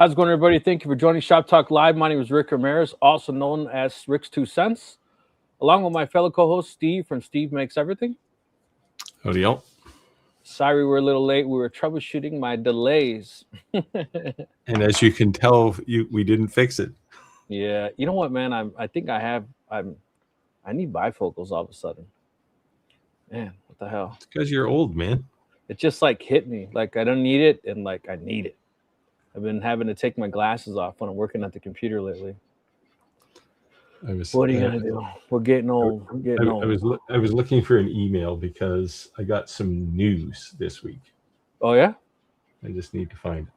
How's it going, everybody? Thank you for joining Shop Talk Live. My name is Rick Ramirez, also known as Rick's 2 Cents, along with my fellow co-host Steve from Steve Makes Everything. Howdy, y'all. Sorry we're a little late. We were troubleshooting my delays. And as you can tell, we didn't fix it. Yeah, you know what, man? I need bifocals all of a sudden. Man, what the hell? It's because you're old, man. It just like hit me. Like I don't need it, and like I need it. I've been having to take my glasses off when I'm working at the computer lately. What are you gonna do? We're getting old. I was looking for an email because I got some news this week. Oh yeah? I just need to find it.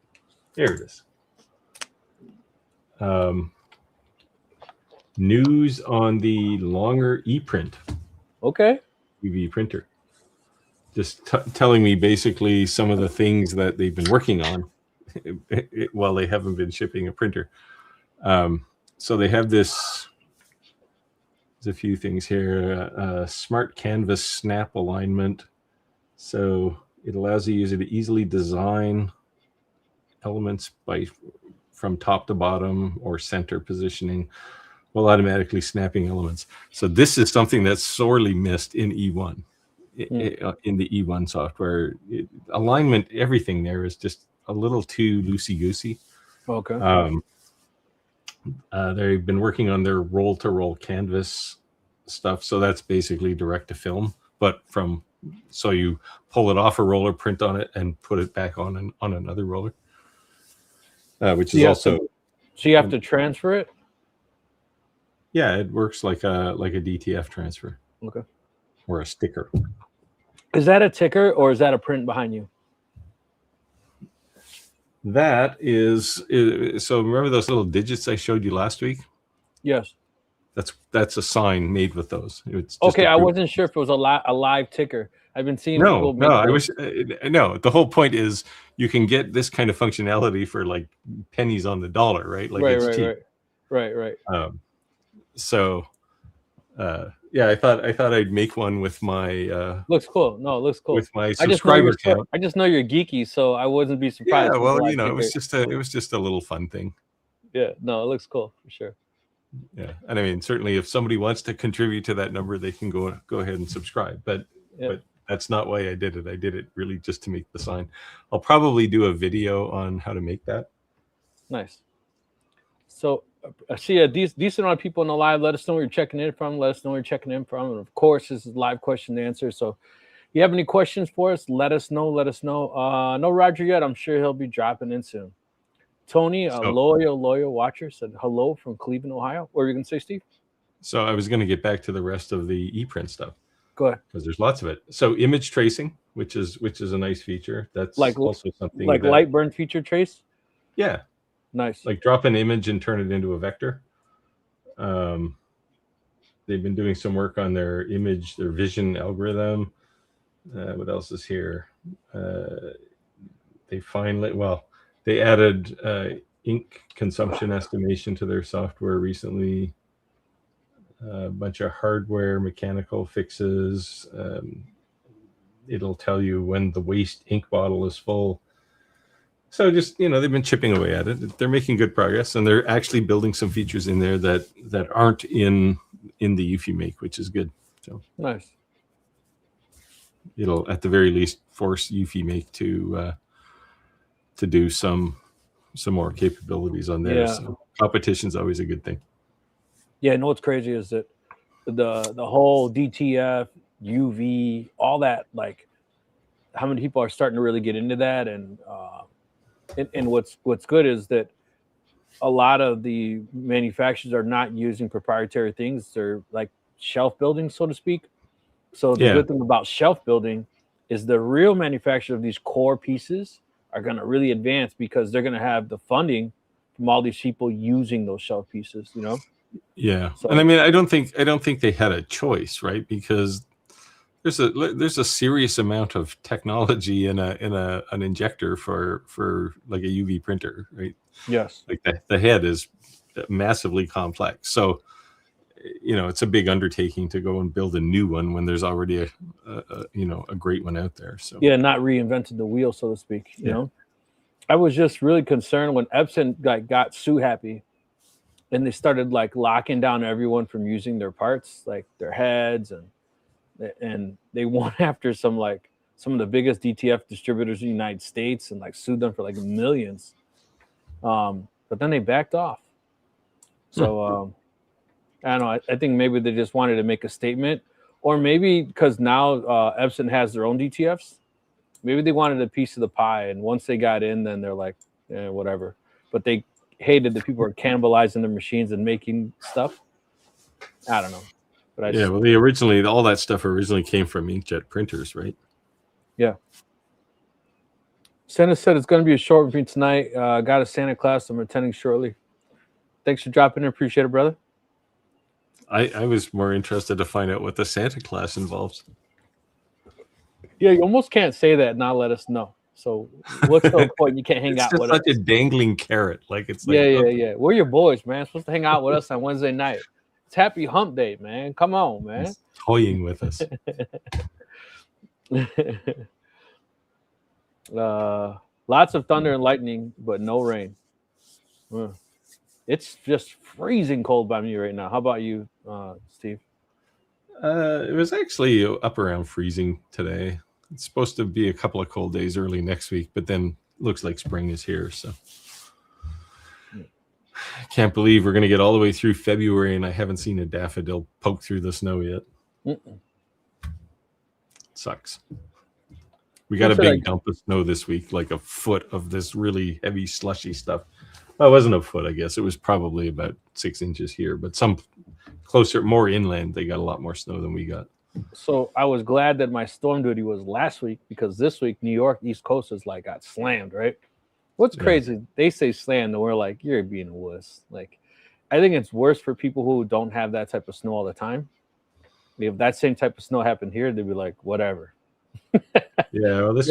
There it is. News on the longer e-print. Okay. UV printer. Just telling me basically some of the things that they've been working on while they haven't been shipping a printer. So they have this. There's a few things here. Smart canvas snap alignment. So it allows the user to easily design elements from top to bottom or center positioning while automatically snapping elements. So this is something that's sorely missed in E1. In the E1 software, alignment, everything there is just a little too loosey-goosey. Okay. They've been working on their roll-to-roll canvas stuff, so that's basically direct to film, but so you pull it off a roller, print on it, and put it back on another roller, which is also. So you have to transfer it. Yeah, it works like a DTF transfer. Okay. Or a sticker. Is that a ticker or is that a print behind you? That is so. Remember those little digits I showed you last week? Yes. That's a sign made with those. It's okay. I wasn't sure if it was a live ticker. I've been seeing people make no. The whole point is you can get this kind of functionality for like pennies on the dollar, right? Like it's cheap. Right. Yeah, I thought I'd make one with my. Looks cool. No, it looks cool. With my subscriber count. I just know you're geeky, so I wouldn't be surprised. Yeah, well, it was just a little fun thing. Yeah, no, it looks cool for sure. Yeah, and I mean, certainly, if somebody wants to contribute to that number, they can go ahead and subscribe. But that's not why I did it. I did it really just to make the sign. I'll probably do a video on how to make that. Nice. So I see a decent amount of people in the live. Let us know where you're checking in from. Let us know where you're checking in from. And of course, this is live question and answer. So if you have any questions for us, let us know. No Roger yet. I'm sure he'll be dropping in soon. Tony, a loyal watcher, said hello from Cleveland, Ohio. What were you going to say, Steve? So I was going to get back to the rest of the ePrint stuff. Go ahead. Because there's lots of it. So image tracing, which is a nice feature. That's also something like light burn feature trace. Yeah. Nice. Like drop an image and turn it into a vector. They've been doing some work on their vision algorithm. What else is here? They added ink consumption estimation to their software recently. A bunch of hardware, mechanical fixes. It'll tell you when the waste ink bottle is full. So just, they've been chipping away at it. They're making good progress, and they're actually building some features in there that aren't in the Eufy Make, which is good. So nice. It'll at the very least force Eufy Make to do some more capabilities on there. Yeah. So competition's always a good thing. Yeah, what's crazy is that the whole DTF, UV, all that, like how many people are starting to really get into that, and what's good is that a lot of the manufacturers are not using proprietary things. They're like shelf building, so to speak. So the good thing about shelf building is the real manufacturer of these core pieces are going to really advance because they're going to have the funding from all these people using those shelf pieces, Yeah. So, and I mean, I don't think they had a choice, right? Because there's a serious amount of technology in an injector for like a UV printer, right? Yes. Like the head is massively complex. So, it's a big undertaking to go and build a new one when there's already a great one out there. So yeah, not reinvented the wheel, so to speak. You know. I was just really concerned when Epson got sue happy and they started like locking down everyone from using their parts, like their heads, and they went after some of the biggest DTF distributors in the United States and like sued them for like millions. But then they backed off. So I don't know. I think maybe they just wanted to make a statement, or maybe because now Epson has their own DTFs, maybe they wanted a piece of the pie, and once they got in, then they're like, whatever. But they hated that people were cannibalizing their machines and making stuff. I don't know. But Yeah, well, all that stuff originally came from inkjet printers, right? Yeah. Santa said it's going to be a short with me tonight. Got a Santa class I'm attending shortly. Thanks for dropping in. Appreciate it, brother. I was more interested to find out what the Santa class involves. Yeah, you almost can't say that and not let us know. So what's the point? You can't hang out with us. It's such a dangling carrot. Like it's like yeah. We're your boys, man. Supposed to hang out with us on Wednesday night. It's Happy Hump Day, man. Come on, man. He's toying with us. Lots of thunder and lightning, but no rain. It's just freezing cold by me right now. How about you, Steve? It was actually up around freezing today. It's supposed to be a couple of cold days early next week, but then looks like spring is here. So I can't believe we're going to get all the way through February and I haven't seen a daffodil poke through the snow yet. Sucks. We got a big dump of snow this week, like a foot of this really heavy slushy stuff. Well, it wasn't a foot, I guess. It was probably about 6 inches here, but some closer, more inland, they got a lot more snow than we got. So I was glad that my storm duty was last week, because this week New York East Coast is like got slammed, right? What's crazy? They say slammed, and we're like, you're being a wuss. Like, I think it's worse for people who don't have that type of snow all the time. If that same type of snow happened here, they'd be like, whatever. Yeah, well, this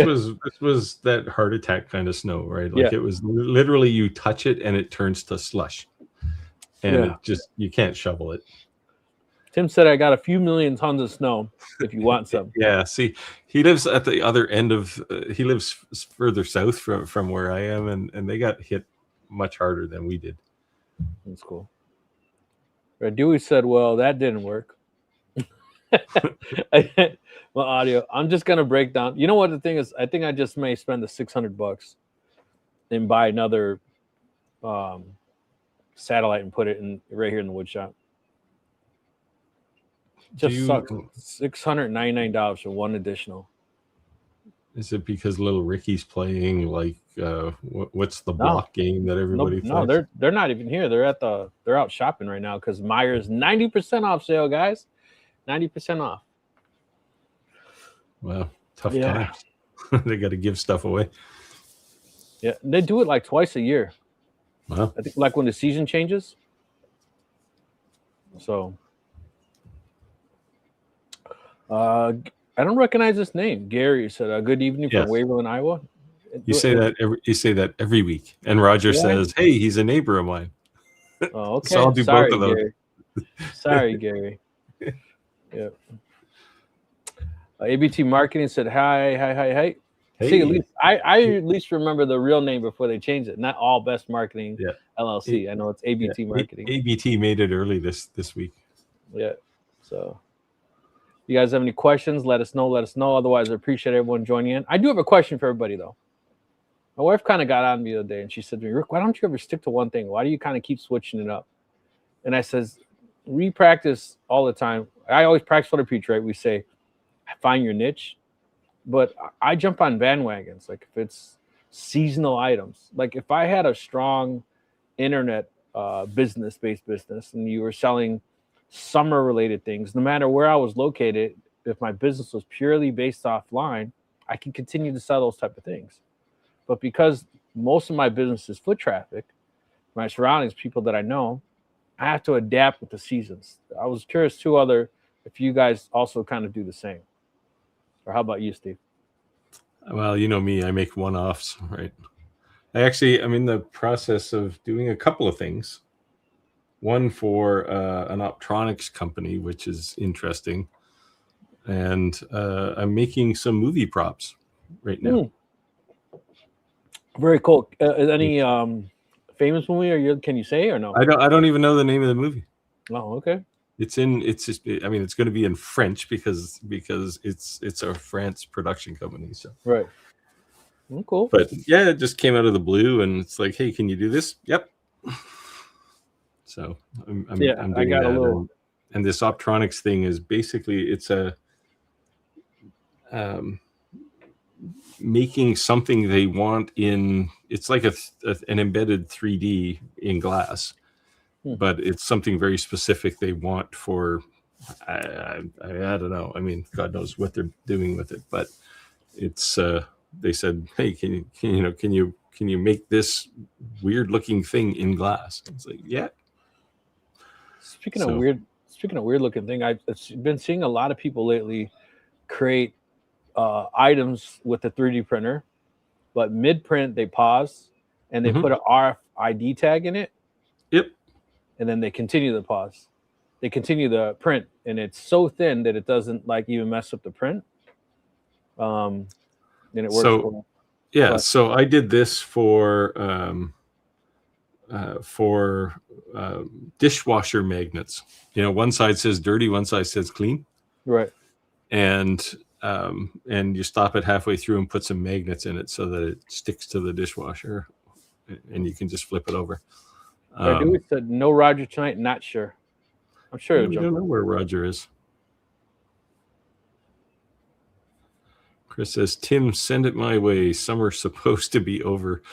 was that heart attack kind of snow, right? Like it was literally you touch it and it turns to slush, and it just you can't shovel it. Tim said, I got a few million tons of snow if you want some. Yeah, see, he lives at the other end of, he lives further south from where I am, and they got hit much harder than we did. That's cool. Dewey said, well, that didn't work. My audio. I'm just going to break down. You know what the thing is? I think I just may spend the $600 and buy another satellite and put it in right here in the wood shop. Just sucks. $699 for one additional. Is it because little Ricky's playing like what's the block game that everybody plays? No, they're not even here. They're out shopping right now because Myers 90% off sale, guys. 90% off. Wow, tough times. They got to give stuff away. Yeah, they do it like twice a year. Wow. I think like when the season changes. So I don't recognize this name. Gary said, "Good evening from Waverland, Iowa." You say that every week, and Roger says, "Hey, he's a neighbor of mine." Oh, okay. So I'll do both of those. Gary. Sorry, Gary. Yeah. ABT Marketing said, "Hi. Hey. See, at least I at least remember the real name before they changed it. Not All Best Marketing LLC. I know it's ABT Marketing. ABT made it early this week. Yeah. So, you guys have any questions? Let us know. Otherwise, I appreciate everyone joining in. I do have a question for everybody, though. My wife kind of got on me the other day, and she said to me, Rick, why don't you ever stick to one thing? Why do you kind of keep switching it up? And I says, we practice all the time. I always practice for the preach, right? We say, find your niche. But I jump on bandwagons. Like if it's seasonal items, like if I had a strong internet business-based business and you were selling summer-related things, no matter where I was located, if my business was purely based offline, I can continue to sell those type of things. But because most of my business is foot traffic, my surroundings, people that I know, I have to adapt with the seasons. I was curious too, if you guys also kind of do the same. Or how about you, Steve? Well, you know me, I make one-offs, right? I'm in the process of doing a couple of things. One for an optronics company, which is interesting. And I'm making some movie props right now. Very cool. Any famous movie, or can you say or no? I don't even know the name of the movie. Oh, okay. It's just, I mean, it's going to be in French because it's a France production company. So Right. Cool. but yeah, it just came out of the blue, and it's like, hey, can you do this? Yep. So I'm I doing got a that, little. and this optronics thing is basically it's a making something they want in. It's like an embedded 3D in glass, but it's something very specific they want for. I don't know. I mean, God knows what they're doing with it, but it's. They said, "Hey, can you make this weird looking thing in glass?" It's like, yeah. Speaking of weird looking thing, I've been seeing a lot of people lately create items with the 3D printer, but mid print they pause and they put an RFID tag in it. Yep. And then they continue the pause. They continue the print, and it's so thin that it doesn't like even mess up the print. And it works. So, yeah. So I did this for dishwasher magnets. One side says dirty, one side says clean. Right. And you stop it halfway through and put some magnets in it so that it sticks to the dishwasher, and you can just flip it over. Dewey said no Roger tonight. Not sure. I'm sure. We don't know where Roger is. Chris says, Tim, send it my way. Summer's supposed to be over,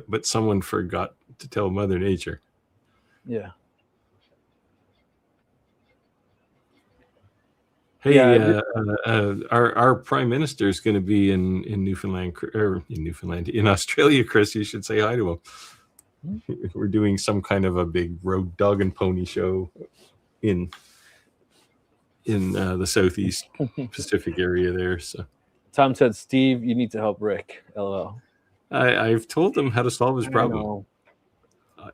but someone forgot to tell Mother Nature. Yeah. Hey, our prime minister is going to be in Newfoundland, or in Australia. Chris, you should say hi to him. We're doing some kind of a big road dog and pony show in the southeast Pacific area there. So Tom said, Steve, you need to help Rick. LOL. I've told him how to solve his problem.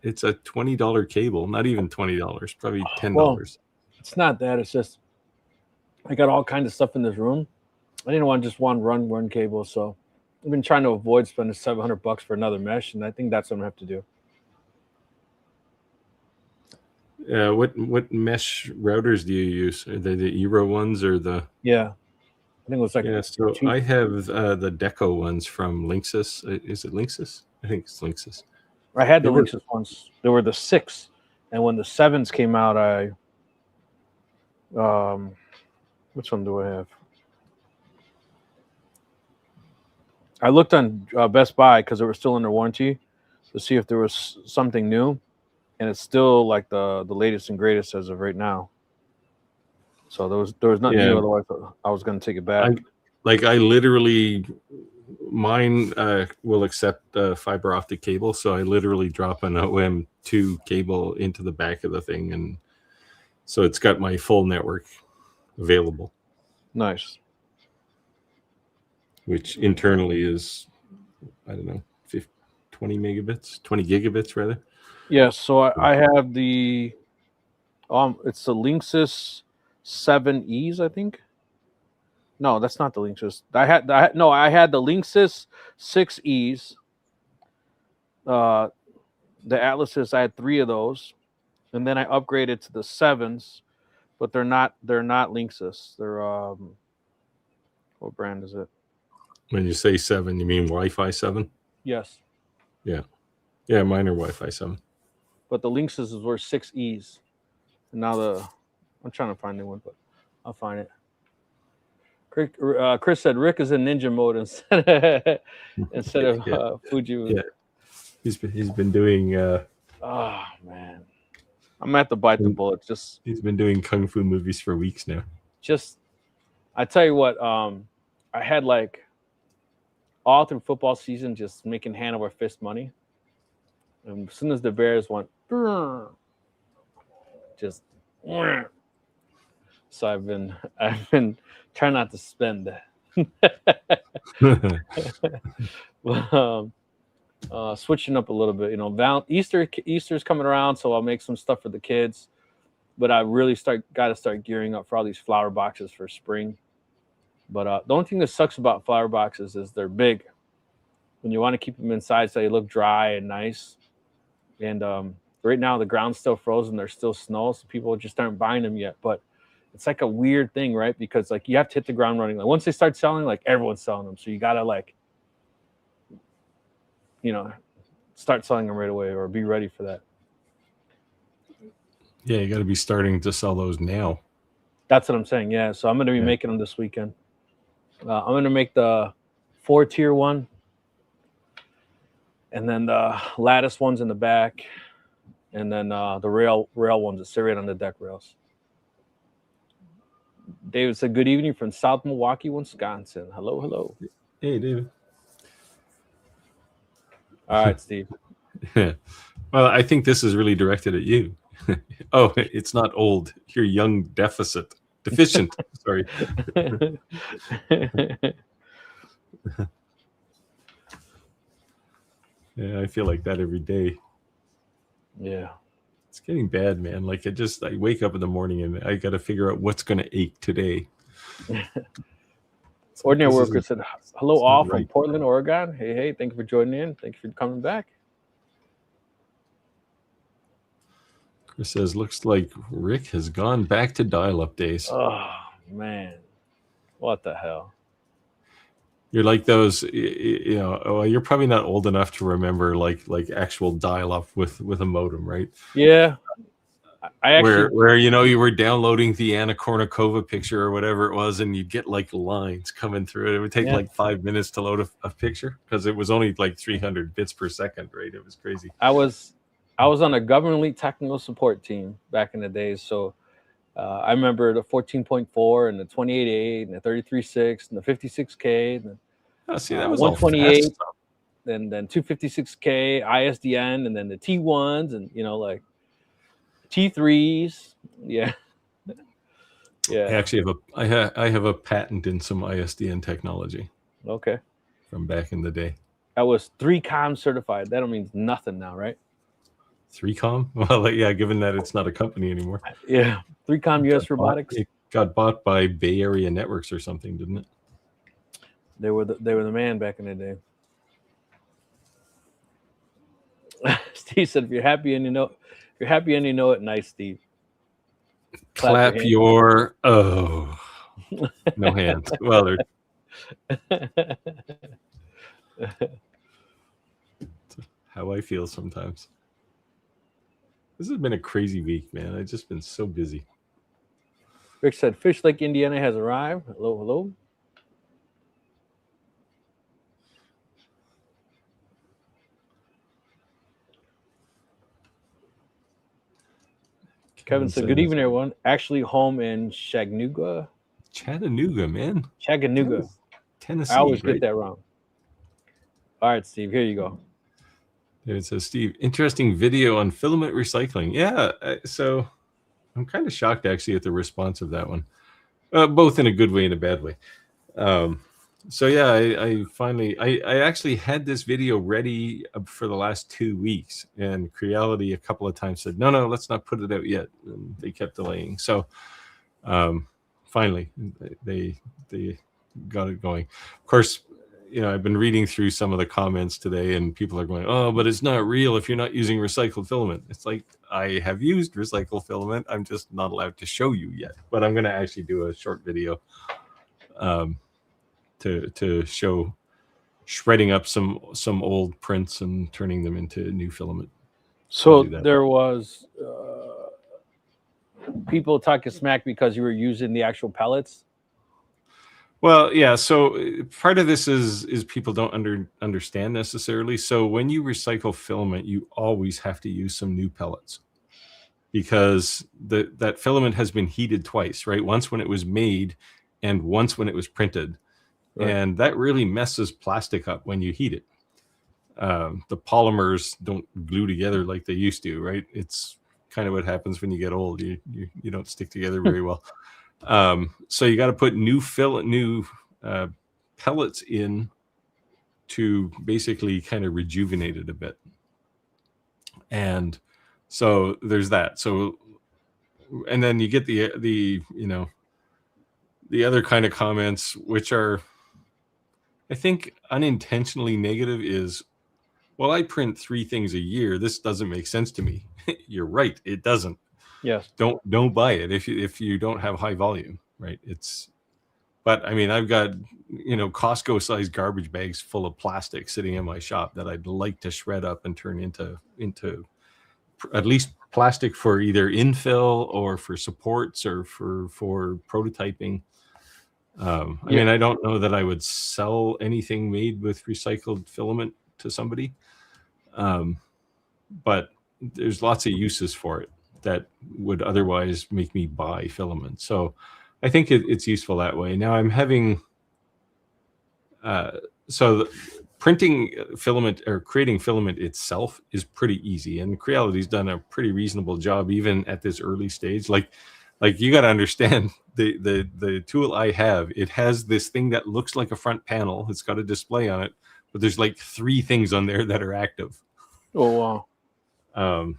It's a $20 cable, not even $20, probably $10. Well, it's not that. It's just I got all kinds of stuff in this room. I didn't want just one cable, so I've been trying to avoid spending $700 for another mesh, and I think that's what I'm gonna have to do. What mesh routers do you use? Are they the Eero ones or the? Yeah, I think it was like. Yeah, so I have the Deco ones from Linksys. Is it Linksys? I think it's Linksys. I had the Linksys ones. They were the 6, and when the 7s came out, which one do I have? I looked on Best Buy because they were still under warranty to see if there was something new, and it's still like the latest and greatest as of right now. So there was nothing new. Otherwise, I was going to take it back. I literally, mine will accept fiber optic cable, so I literally drop an OM2 cable into the back of the thing, and so it's got my full network available. Nice. Which internally is, I don't know, 20 gigabits rather. Yes. So I have the, it's the Linksys 7Es, I think. No, that's not the Linksys. I had the Linksys 6Es. The Atlases, I had 3 of those, and then I upgraded to the 7s, but they're not Linksys. They're what brand is it? When you say 7, you mean Wi-Fi 7? Yes. Yeah. Yeah, mine are Wi-Fi 7. But the Linksys were 6Es. And now I'm trying to find a new one, but I'll find it. Chris said Rick is in ninja mode instead of Fuji. Yeah. He's been doing oh man. I'm gonna have to bite the bullet. He's been doing kung fu movies for weeks now. I tell you what, I had like all through football season just making hand over fist money. And as soon as the Bears went, just so I've been trying not to spend that. Switching up a little bit, Easter's coming around, so I'll make some stuff for the kids. But I really got to start gearing up for all these flower boxes for spring. But the only thing that sucks about flower boxes is they're big, when you want to keep them inside so they look dry and nice. And right now the ground's still frozen. There's still snow, so people just aren't buying them yet. But it's like a weird thing, right? Because like you have to hit the ground running. Like once they start selling, like everyone's selling them, so you gotta like, start selling them right away or be ready for that. Yeah, you got to be starting to sell those now. That's what I'm saying. Yeah, so I'm gonna be making them this weekend. I'm gonna make the 4-tier one, and then the lattice ones in the back, and then the rail ones that sit right on the deck rails. David said, "Good evening from South Milwaukee, Wisconsin." Hello, hello. Hey, David. All right, Steve. Well, I think this is really directed at you. Oh, it's not old. You're young deficient. Sorry. Yeah, I feel like that every day. Yeah. It's getting bad, man. Like I wake up in the morning and I got to figure out what's going to ache today. Ordinary Worker said, hello all from Portland, Oregon. Hey, thank you for joining in. Thank you for coming back. Chris says, looks like Rick has gone back to dial-up days. Oh, man. What the hell? You're like those, you're probably not old enough to remember like actual dial-up with a modem, right? Yeah. I actually where you were downloading the Anna Kournikova picture or whatever it was, and you'd get like lines coming through it. It would take like 5 minutes to load a picture because it was only like 300 bits per second, right? It was crazy. I was on a government technical support team back in the days, so I remember the 14.4 and the 28.8 and the 33.6 and the 56K and that was 128 and then 256K ISDN and then the T1s and like T3s. Yeah. I actually have a patent in some ISDN technology. Okay. From back in the day. I was 3Com certified. That don't mean nothing now, right? 3Com? Well, yeah, given that it's not a company anymore. Yeah. 3Com US Robotics. It got bought by Bay Area Networks or something, didn't it? They were the man back in the day. Steve said, if you're happy and you know it, nice, Steve. Clap your no hands. Well, how I feel sometimes. This has been a crazy week, man. I've just been so busy. Rick said, Fish Lake, Indiana has arrived. Hello, hello. Kevin said, good evening, everyone. Actually home in Chattanooga, man. Chattanooga. Tennessee. I always get that wrong. All right, Steve, here you go. It says, Steve, interesting video on filament recycling. Yeah, so I'm kind of shocked actually at the response of that one, both in a good way and a bad way. So yeah, I finally actually had this video ready for the last 2 weeks, and Creality a couple of times said, no, let's not put it out yet. And they kept delaying. So finally they got it going. Of course, I've been reading through some of the comments today, and people are going, oh, but it's not real if you're not using recycled filament. It's like, I have used recycled filament. I'm just not allowed to show you yet. But I'm going to actually do a short video to show shredding up some old prints and turning them into new filament. So there was people talking smack because you were using the actual pellets. Well, yeah. So part of this is people don't understand necessarily. So when you recycle filament, you always have to use some new pellets, because that filament has been heated twice, right? Once when it was made, and once when it was printed. Right. And that really messes plastic up when you heat it. The polymers don't glue together like they used to, right? It's kind of what happens when you get old. You don't stick together very well. So you got to put new pellets in to basically kind of rejuvenate it a bit. And so there's that. So, and then you get the other kind of comments, which are I think unintentionally negative is, well, I print 3 things a year. This doesn't make sense to me. You're right. It doesn't. Yes. Don't buy it if you don't have high volume, right? But I mean, I've got, Costco sized garbage bags full of plastic sitting in my shop that I'd like to shred up and turn into at least plastic for either infill or for supports or for prototyping. I mean, I don't know that I would sell anything made with recycled filament to somebody, but there's lots of uses for it that would otherwise make me buy filament. So I think it's useful that way. Now I'm having, printing filament or creating filament itself is pretty easy, and Creality's done a pretty reasonable job even at this early stage. Like you got to understand the tool I have. It has this thing that looks like a front panel. It's got a display on it, but there's like 3 things on there that are active. Oh wow.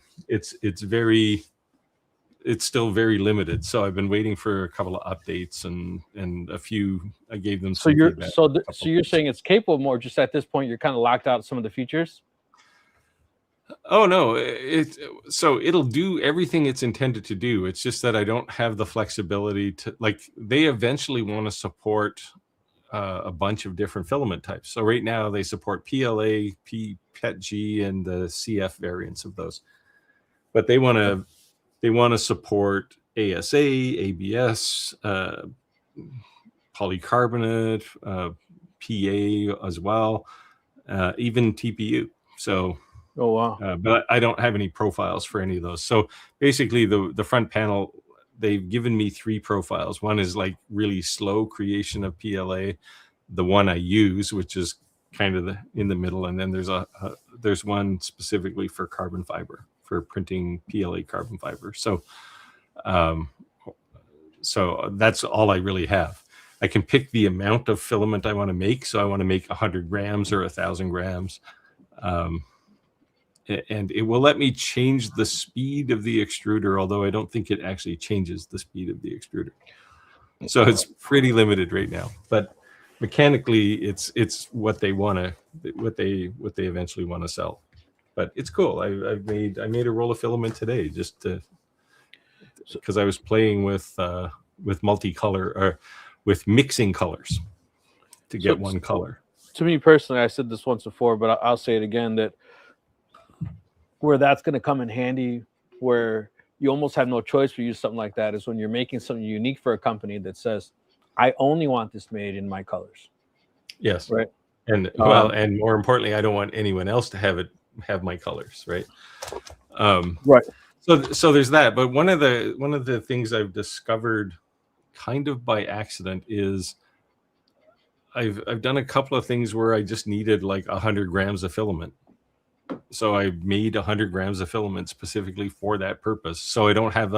It's still very limited. So I've been waiting for a couple of updates and a few. I gave them. So you're saying it's capable more. Just at this point, you're kind of locked out some of the features. Oh no, so it'll do everything it's intended to do. It's just that I don't have the flexibility to, like, they eventually want to support a bunch of different filament types. So right now they support PLA, PETG, and the CF variants of those. But they want to support ASA, ABS, polycarbonate, PA as well, even TPU. So. Oh wow! But I don't have any profiles for any of those. So basically, the front panel, they've given me 3 profiles. One is like really slow creation of PLA, the one I use, which is kind of in the middle, and then there's one specifically for carbon fiber, for printing PLA carbon fiber. So that's all I really have. I can pick the amount of filament I want to make. So I want to make 100 grams or 1,000 grams. And it will let me change the speed of the extruder, although I don't think it actually changes the speed of the extruder. So it's pretty limited right now. But mechanically, it's what they eventually want to sell. But it's cool. I made a roll of filament today just because I was playing with multicolor or with mixing colors to get one color. To me personally, I said this once before, but I'll say it again, that where that's going to come in handy, where you almost have no choice to use something like that, is when you're making something unique for a company that says, I only want this made in my colors. Yes. Right. And and more importantly, I don't want anyone else to have my colors. Right. Right. So there's that. But one of the things I've discovered kind of by accident is I've done a couple of things where I just needed like 100 grams of filament. So I made 100 grams of filament specifically for that purpose. So I don't have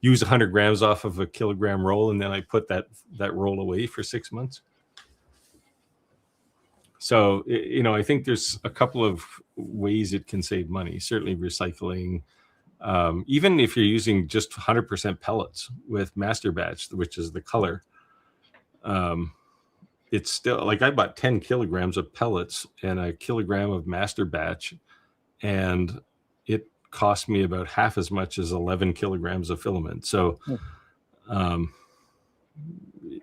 use 100 grams off of a kilogram roll, and then I put that roll away for 6 months. So, I think there's a couple of ways it can save money. Certainly recycling, even if you're using just 100% pellets with master batch, which is the color, it's still like I bought 10 kilograms of pellets and a kilogram of master batch, and it cost me about half as much as 11 kilograms of filament. So, so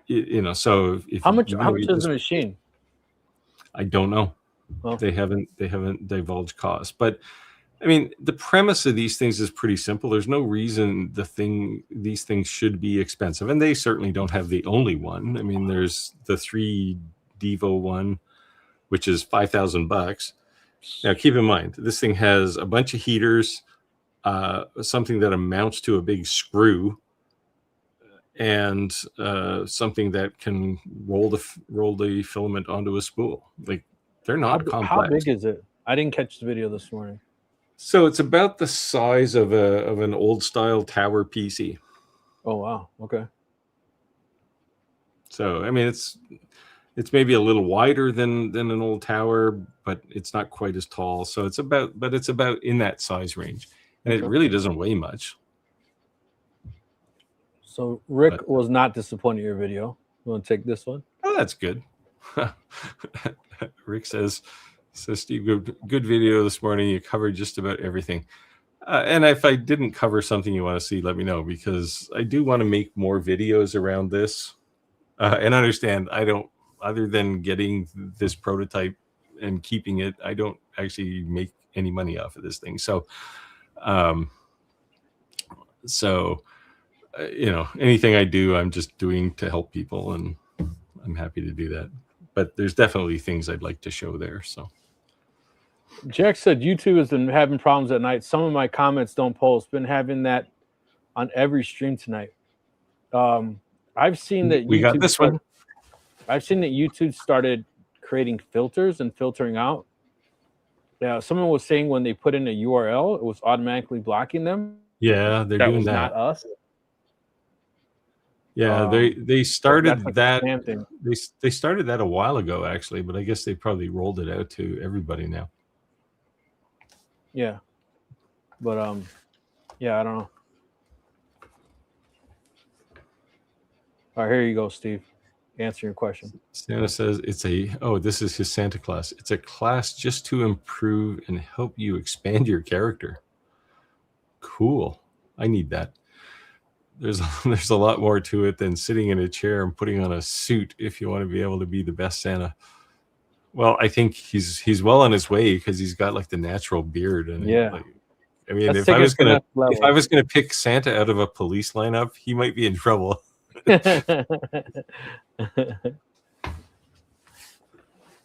if how much is the machine? I don't know. Well, they haven't divulged cost, but I mean, the premise of these things is pretty simple. There's no reason these things should be expensive, and they certainly don't have the only one. I mean, there's the 3 Devo one, which is $5,000. Now, keep in mind, this thing has a bunch of heaters, something that amounts to a big screw, and something that can roll the filament onto a spool. Like, they're not complex. How big is it? I didn't catch the video this morning. So it's about the size of an old style tower PC. Oh wow! Okay. So I mean, it's maybe a little wider than an old tower, but it's not quite as tall. So it's about in that size range, and it really doesn't weigh much. So Rick was not disappointed in your video. You want to take this one? Oh, that's good. Rick says, Steve, good video this morning. You covered just about everything. And if I didn't cover something you want to see, let me know, because I do want to make more videos around this. And understand, I don't, other than getting this prototype and keeping it, I don't actually make any money off of this thing. So, you know, anything I do, I'm just doing to help people, and I'm happy to do that. But there's definitely things I'd like to show there. So Jack said YouTube has been having problems at night. Some of my comments don't post. Been having that on every stream tonight. I've seen that we got this one. I've seen that YouTube started creating filters and filtering out. Yeah, someone was saying when they put in a URL, it was automatically blocking them. Yeah, they're doing that. Not us. Yeah, they started that. They started that a while ago, actually, but I guess they probably rolled it out to everybody now. Yeah, but yeah, I don't know. All right, here you go, Steve. Answer your question. Santa says it's this is his Santa class. It's a class just to improve and help you expand your character. Cool. I need that. There's a lot more to it than sitting in a chair and putting on a suit if you want to be able to be the best Santa. Well, I think he's well on his way, because he's got like the natural beard. And yeah, I mean, if I was gonna pick Santa out of a police lineup, he might be in trouble.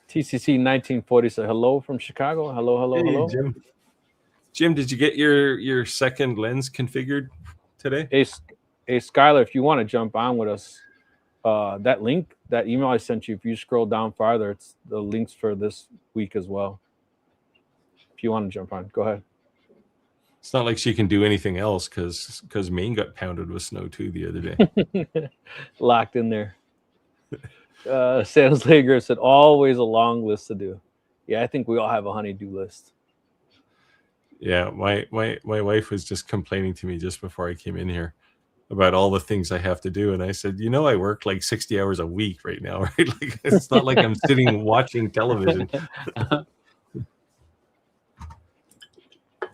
TCC 1940 said hello from Chicago. Hello. Jim, did you get your second lens configured today? Hey, Skylar, if you want to jump on with us, that link, that email I sent you, if you scroll down farther, it's the links for this week as well. If you want to jump on, go ahead. It's not like she can do anything else, because Maine got pounded with snow too the other day. Locked in there. Sales Lager said always a long list to do. Yeah, I think we all have a honey-do list. Yeah, my wife was just complaining to me just before I came in here about all the things I have to do, and I said, I work like 60 hours a week right now, right? Like, it's not like I'm sitting watching television.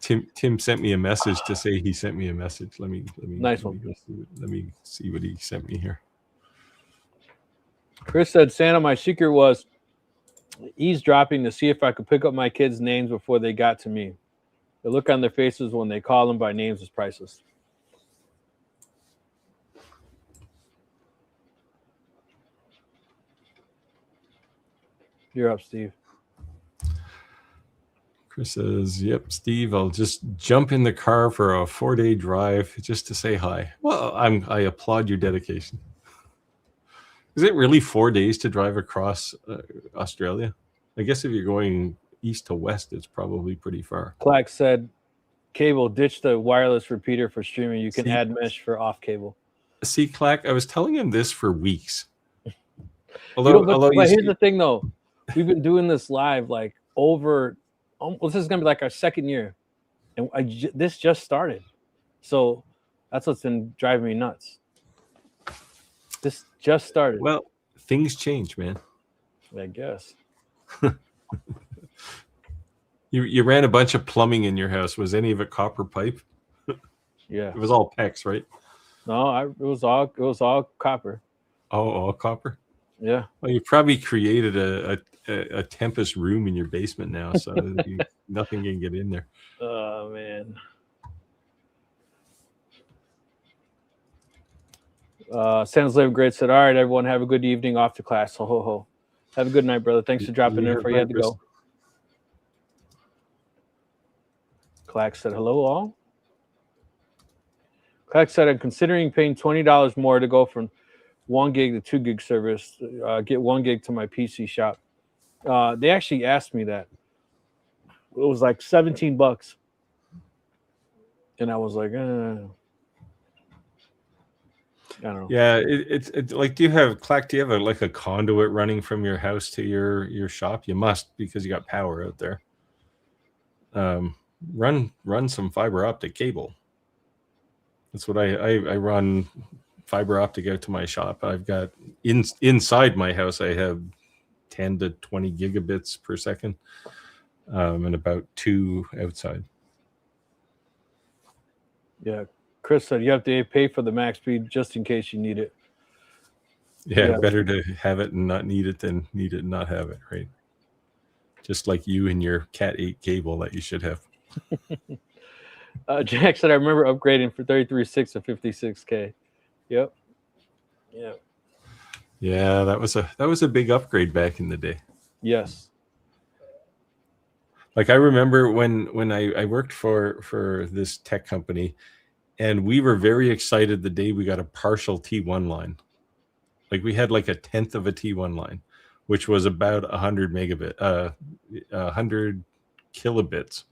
Tim sent me a message to say he sent me a message. Let me nice one. Let me see what he sent me here. Chris said, Santa, my secret was eavesdropping to see if I could pick up my kids' names before they got to me. The look on their faces when they call them by names is priceless. You're up, Steve. Chris says, yep, Steve, I'll just jump in the car for a 4-day drive just to say hi. Well, I applaud your dedication. Is it really 4 days to drive across Australia? I guess if you're going east to west, it's probably pretty far. Clack said, cable, ditch the wireless repeater for streaming. You can add mesh for off cable. See, Clack, I was telling him this for weeks. But here's the thing, though. We've been doing this live like over, this is going to be like our second year. And this just started. So that's what's been driving me nuts. This just started. Well, things change, man. I guess. You ran a bunch of plumbing in your house. Was any of it copper pipe? Yeah. It was all PEX, right? No, it was all copper. Oh, all copper? Yeah. Well, you probably created a Tempest room in your basement now, so nothing can get in there. Oh, man. Santa's Live Great said, all right, everyone, have a good evening off to class. Ho, ho, ho. Have a good night, brother. Thanks for dropping in before you had to go. Clack said, hello, all. Clack said, I'm considering paying $20 more to go from 1 gig to 2 gig service. Get 1 gig to my PC shop. They actually asked me that. It was like $17. And I was like, I don't know. Yeah, it's like, do you have a conduit running from your house to your shop? You must, because you got power out there. Run some fiber optic cable. That's what I run, fiber optic out to my shop. I've got inside my house, I have 10 to 20 gigabits per second, and about 2 outside. Yeah. Chris said you have to pay for the max speed just in case you need it. Yeah, better to have it and not need it than need it and not have it, right? Just like you and your Cat 8 cable that you should have. Jack said, I remember upgrading for 33.6 to 56K. Yep. Yeah. Yeah, that was a big upgrade back in the day. Yes. Like I remember when I worked for this tech company, and we were very excited the day we got a partial T1 line. Like we had like a 1/10 of a T1 line, which was about 100 kilobits.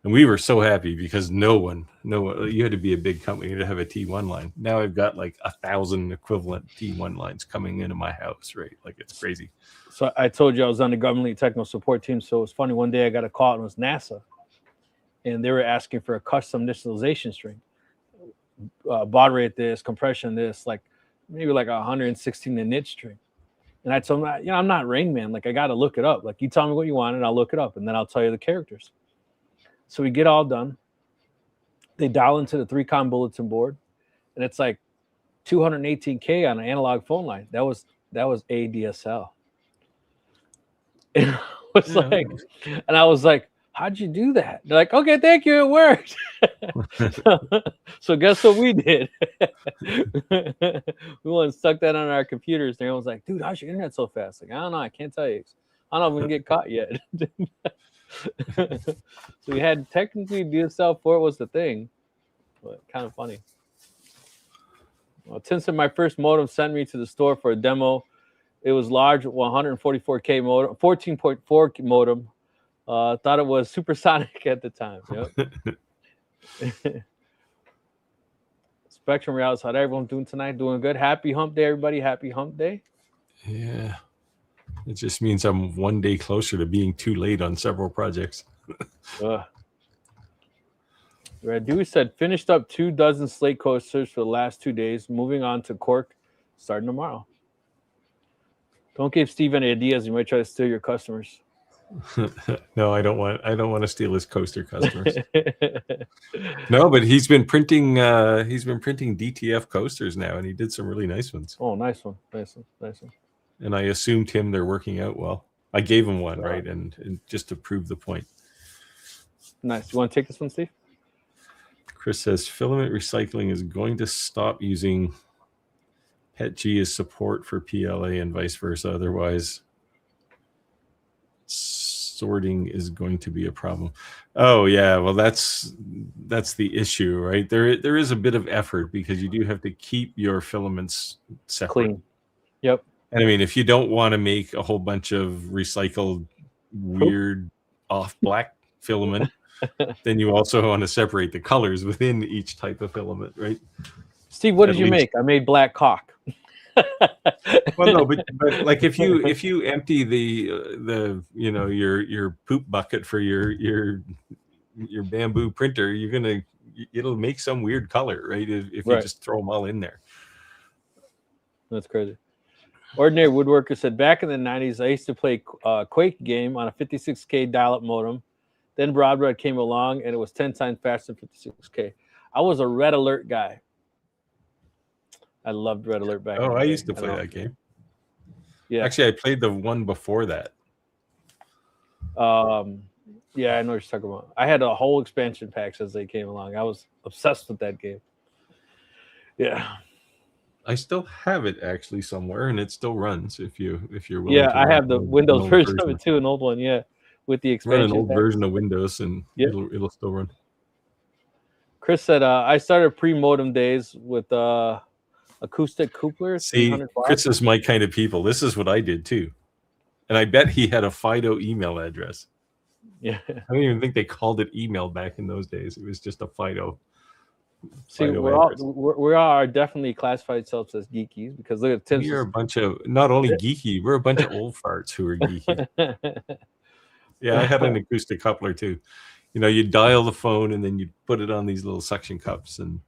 And we were so happy because no one, you had to be a big company to have a T1 line. Now I've got like 1,000 equivalent T1 lines coming into my house, right? Like it's crazy. So I told you I was on the government technical support team. So it was funny. One day I got a call and it was NASA, and they were asking for a custom initialization string, baud rate this, compression this, like maybe like 116 init string. And I told them, I'm not Rain Man. Like I got to look it up. Like you tell me what you want and I'll look it up and then I'll tell you the characters. So we get all done. They dial into the 3-com bulletin board, and it's like 218K on an analog phone line. That was ADSL. And I was like, how'd you do that? They're like, okay, thank you, it worked. So guess what we did? We went and stuck that on our computers. And everyone was like, dude, how's your internet so fast? Like, I don't know, I can't tell you. I don't know if we can get caught yet. So we had technically DSL 4 was the thing, but kind of funny. Well, Tim said my first modem sent me to the store for a demo. It was large, 144K modem, 14.4 modem. Thought it was supersonic at the time. Yep. Spectrum Reality, how's everyone doing tonight? Doing good. Happy hump day, everybody. Happy hump day. Yeah. It just means I'm one day closer to being too late on several projects. Dewey said, finished up 24 slate coasters for the last 2 days. Moving on to cork starting tomorrow. Don't give Steve any ideas. You might try to steal your customers. No, I don't want to steal his coaster customers. No, but he's been printing DTF coasters now, and he did some really nice ones. Oh, nice one. And I assumed they're working out well. I gave him one, right? And just to prove the point. Nice. You want to take this one, Steve? Chris says filament recycling is going to stop using PETG as support for PLA and vice versa. Otherwise, sorting is going to be a problem. Oh yeah, well that's the issue, right? There is a bit of effort because you do have to keep your filaments separate. Clean. Yep. And I mean, if you don't want to make a whole bunch of recycled, weird, off black filament, then you also want to separate the colors within each type of filament, right? Steve, what did you make? I made black cock. Well, no, but like if you empty the your poop bucket for your bamboo printer, it'll make some weird color, right? If you just throw them all in there. That's crazy. Ordinary Woodworker said, back in the 90s, I used to play Quake game on a 56K dial-up modem. Then Broadband came along, and it was 10 times faster than 56K. I was a Red Alert guy. I loved Red Alert back then. I used to play that game. Yeah. Actually, I played the one before that. Yeah, I know what you're talking about. I had a whole expansion packs as they came along. I was obsessed with that game. Yeah. I still have it actually somewhere, and it still runs if you're willing. Yeah, I have the Windows version of it too, an old one. Yeah, with the expansion. Run an old version of Windows, and it'll still run. Chris said, I started pre-modem days with acoustic couplers. See, Chris is my kind of people. This is what I did too, and I bet he had a FIDO email address. Yeah, I don't even think they called it email back in those days. It was just a FIDO. See, we are definitely classified ourselves as geekies because look at Tim. We're a bunch of not only geeky, we're a bunch of old farts who are geeky. Yeah, I had an acoustic coupler too. You dial the phone and then you'd put it on these little suction cups, and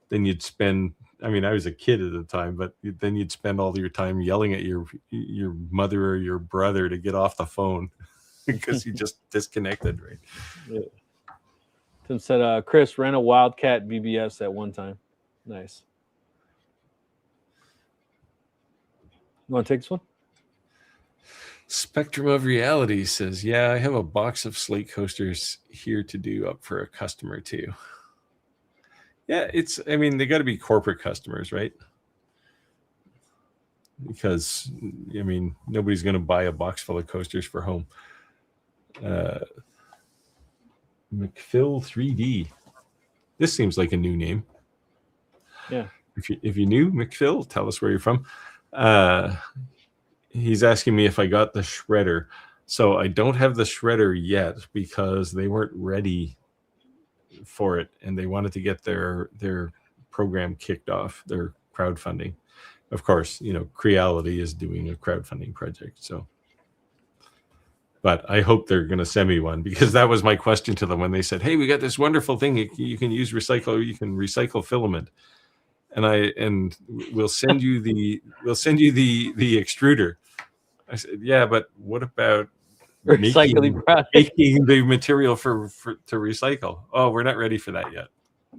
then you'd spend I mean, I was a kid at the time, but then you'd spend all your time yelling at your mother or your brother to get off the phone because you just disconnected, right? Yeah. Tim said, Chris ran a Wildcat BBS at one time. Nice. You want to take this one? Spectrum of Reality says, yeah, I have a box of slate coasters here to do up for a customer too. Yeah, I mean, they got to be corporate customers, right? Because, I mean, nobody's going to buy a box full of coasters for home. McPhil 3D. This seems like a new name. Yeah. If you knew McPhil, tell us where you're from. He's asking me if I got the shredder. So I don't have the shredder yet because they weren't ready for it, and they wanted to get their program kicked off, their crowdfunding. Of course, Creality is doing a crowdfunding project. So, but I hope they're going to send me one, because that was my question to them when they said, "Hey, we got this wonderful thing. You can use recycle. You can recycle filament." And we'll send you the extruder. I said, yeah, but what about making the material for to recycle? Oh, we're not ready for that yet,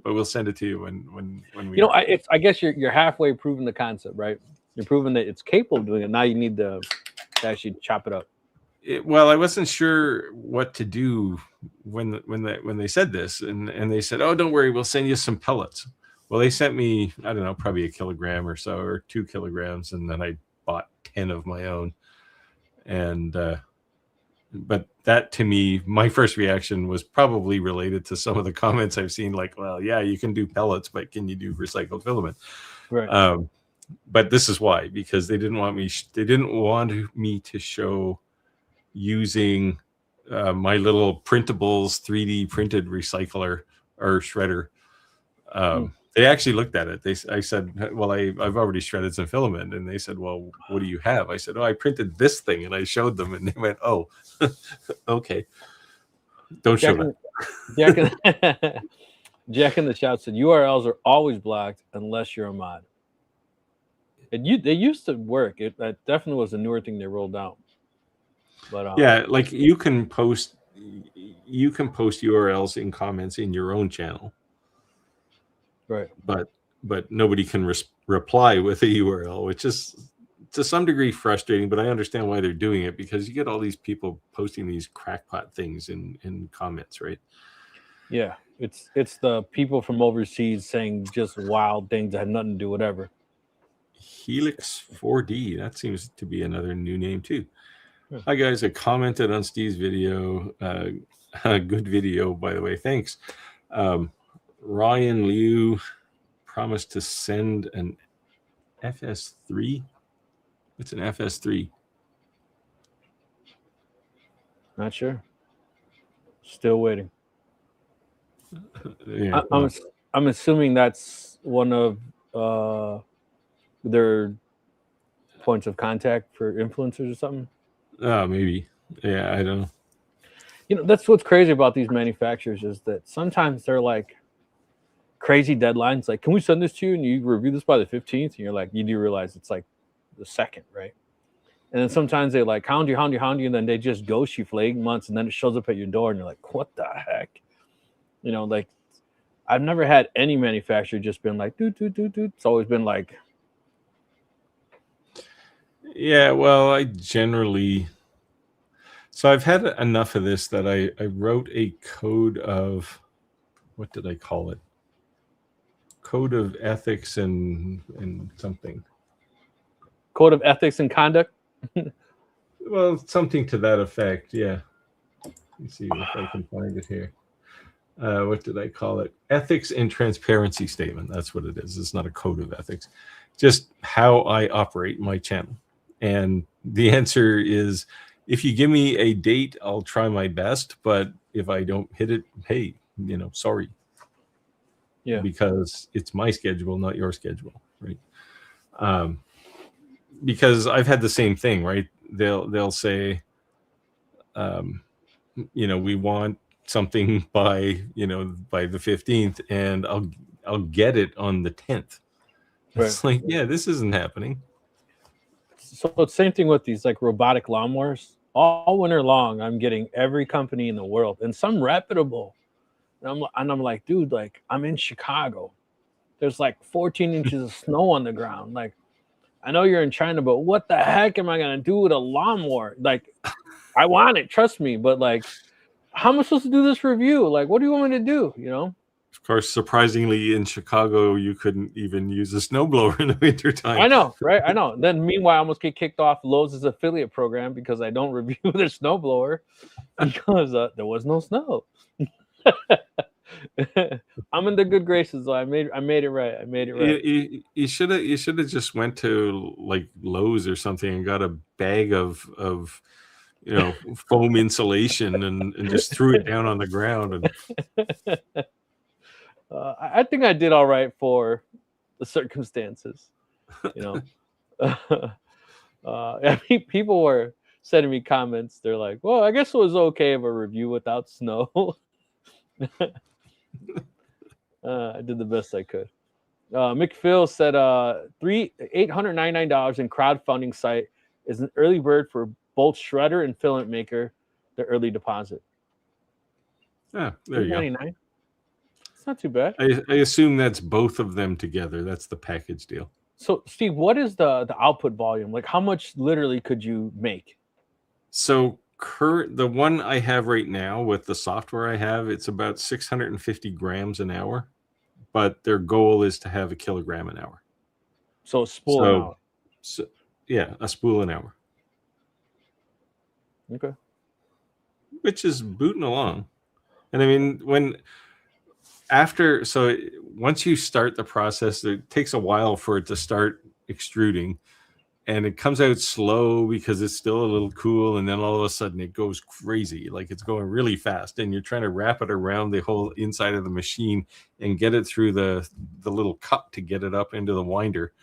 but we'll send it to you when we. I guess you're halfway proving the concept, right? You're proving that it's capable of doing it. Now you need to actually chop it up. Well, I wasn't sure what to do when they said this, and they said, "Oh, don't worry, we'll send you some pellets." Well, they sent me, I don't know, probably a kilogram or so, or 2 kilograms, and then I bought 10 of my own. And but that, to me, my first reaction was probably related to some of the comments I've seen, like, well, yeah, you can do pellets, but can you do recycled filament? Right. But this is why, because they didn't want me to show using my little printables 3D printed recycler or shredder. They actually looked at it. I said, well, I've already shredded some filament. And they said, well, what do you have? I said, oh, I printed this thing. And I showed them, and they went, oh, okay. Don't show that. Jack in the chat said, URLs are always blocked unless you're a mod. They used to work. That definitely was a newer thing they rolled out. But yeah, like you can post URLs in comments in your own channel. Right. But nobody can reply with a URL, which is to some degree frustrating, but I understand why they're doing it, because you get all these people posting these crackpot things in comments, right? Yeah, it's the people from overseas saying just wild things that have nothing to do with whatever. Helix 4D, that seems to be another new name too. Hi guys, I commented on Steve's video. Good video, by the way. Thanks. Ryan Liu promised to send an FS3. What's an FS3? Not sure. Still waiting. Yeah, I'm assuming that's one of their points of contact for influencers or something. Oh, maybe. Yeah, I don't know. That's what's crazy about these manufacturers, is that sometimes they're like crazy deadlines. Like, can we send this to you and you review this by the 15th? And you're like, you do realize it's like the 2nd, right? And then sometimes they like hound you, and then they just ghost you for 8 months, and then it shows up at your door, and you're like, what the heck? Like, I've never had any manufacturer just been like, do. It's always been like, yeah, well, so I've had enough of this that I wrote a code of, what did I call it? Code of ethics and something. Code of ethics and conduct? Well, something to that effect, yeah. Let's see if I can find it here. What did I call it? Ethics and transparency statement. That's what it is. It's not a code of ethics. Just how I operate my channel. And the answer is, if you give me a date, I'll try my best. But if I don't hit it, hey, sorry. Yeah. Because it's my schedule, not your schedule, right? Because I've had the same thing, right? They'll say, we want something by the 15th, and I'll get it on the 10th. It's like, yeah, this isn't happening. So it's same thing with these like robotic lawnmowers. All winter long, I'm getting every company in the world and some reputable. And I'm like, dude, like I'm in Chicago. There's like 14 inches of snow on the ground. Like, I know you're in China, but what the heck am I gonna do with a lawnmower? Like, I want it, trust me, but like, how am I supposed to do this review? Like, what do you want me to do? You know? Of course, surprisingly, in Chicago, you couldn't even use a snowblower in the wintertime. I know, right? I know. Then meanwhile, I almost get kicked off Lowe's affiliate program because I don't review their snowblower because there was no snow. I'm in the good graces though. I made it right. I made it right. You should have just went to like Lowe's or something and got a bag of foam insulation and just threw it down on the ground. And I think I did all right for the circumstances. You know, I mean, people were sending me comments. They're like, "Well, I guess it was okay of a review without snow." I did the best I could. McPhil said $899 in crowdfunding site is an early bird for both shredder and filament maker, the early deposit. Yeah, there you go. It's not too bad. I assume that's both of them together. That's the package deal. So, Steve, what is the output volume? Like, how much literally could you make? So the one I have right now with the software I have, it's about 650 grams an hour, but their goal is to have a kilogram an hour. So a spool an hour. So yeah, a spool an hour. Okay. Which is booting along. And I mean, once you start the process, it takes a while for it to start extruding. And it comes out slow because it's still a little cool, and then all of a sudden it goes crazy, like it's going really fast, and you're trying to wrap it around the whole inside of the machine and get it through the little cup to get it up into the winder.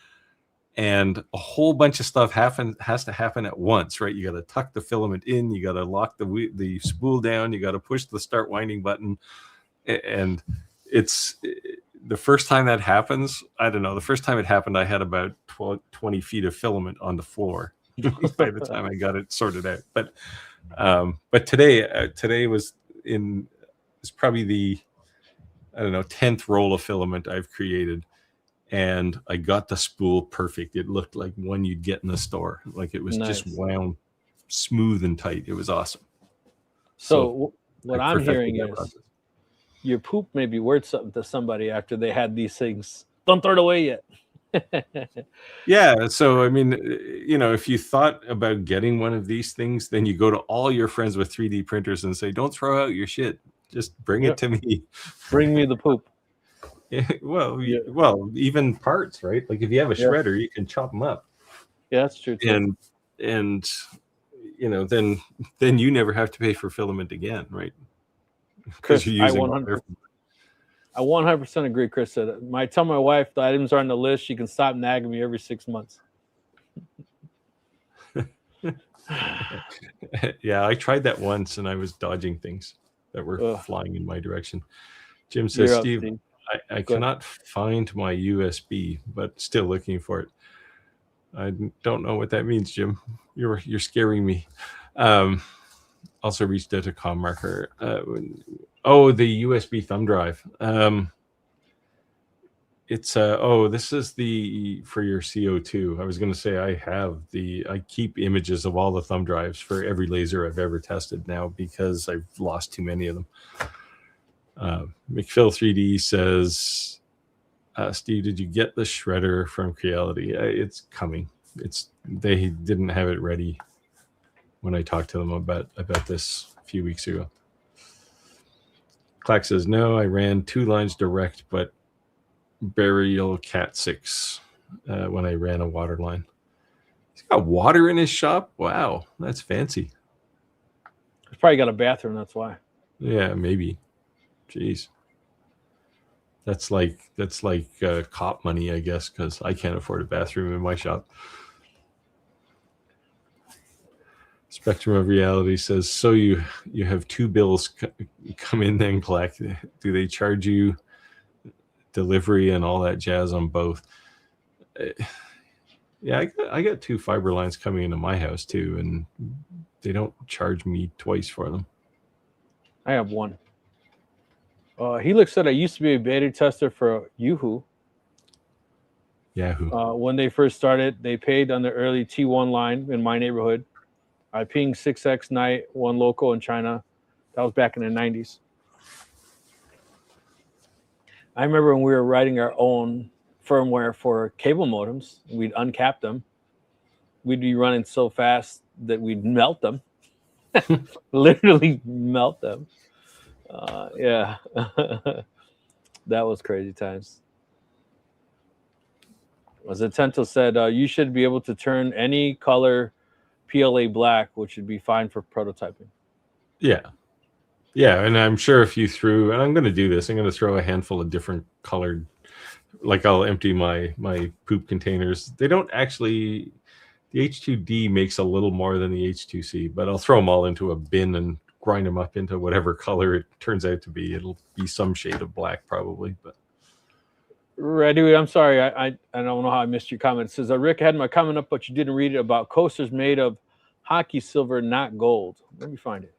And a whole bunch of stuff has to happen at once, right? You got to tuck the filament in, you got to lock the spool down, you got to push the start winding button, and it's the first time that happens, I don't know. The first time it happened, I had about 20 feet of filament on the floor by the time I got it sorted out. But today was probably the, I don't know, 10th roll of filament I've created, and I got the spool perfect. It looked like one you'd get in the store. Like it was just wound smooth and tight. It was awesome. So what I'm hearing is your poop may be worth something to somebody after they had these things. Don't throw it away yet. Yeah. So, I mean, if you thought about getting one of these things, then you go to all your friends with 3D printers and say, don't throw out your shit. Just bring it to me. Bring me the poop. Yeah, well, even parts, right? Like if you have a shredder, you can chop them up. Yeah, that's true too. And then you never have to pay for filament again, right? Chris, I 100% agree. Chris said, I tell my wife the items are on the list. She can stop nagging me every 6 months. Yeah, I tried that once and I was dodging things that were flying in my direction. Jim says, Steve, I cannot find my USB, but still looking for it. I don't know what that means, Jim. You're scaring me. Also reached out to ComMarker. The USB thumb drive. This is for your CO2. I was going to say I keep images of all the thumb drives for every laser I've ever tested now because I've lost too many of them. McPhil 3D says, Steve, did you get the shredder from Creality? It's coming. They didn't have it ready when I talked to them about this a few weeks ago. Clack says, no, I ran 2 lines direct, but burial Cat 6 when I ran a water line. He's got water in his shop? Wow, that's fancy. He's probably got a bathroom, that's why. Yeah, maybe. Jeez. That's like cop money, I guess, because I can't afford a bathroom in my shop. Spectrum of Reality says, so you have 2 bills come in then, collect. Do they charge you delivery and all that jazz on both? Yeah, I got 2 fiber lines coming into my house too, and they don't charge me twice for them. I have one. Helix said I used to be a beta tester for Yahoo. Yahoo. When they first started, they paid on the early T1 line in my neighborhood. I pinged 6x night, one local in China. That was back in the 90s. I remember when we were writing our own firmware for cable modems, we'd uncap them. We'd be running so fast that we'd melt them. Literally melt them. Yeah. That was crazy times. As Atento said, you should be able to turn any color PLA black, which would be fine for prototyping. Yeah. Yeah, and I'm sure if you threw, and I'm going to do this, I'm going to throw a handful of different colored, like I'll empty my poop containers. They don't actually, the H2D makes a little more than the H2C, but I'll throw them all into a bin and grind them up into whatever color it turns out to be. It'll be some shade of black probably, but. Ready? I'm sorry. I don't know how I missed your comment. It says, Rick, I had my comment up, but you didn't read it about coasters made of hockey silver, not gold. Let me find it.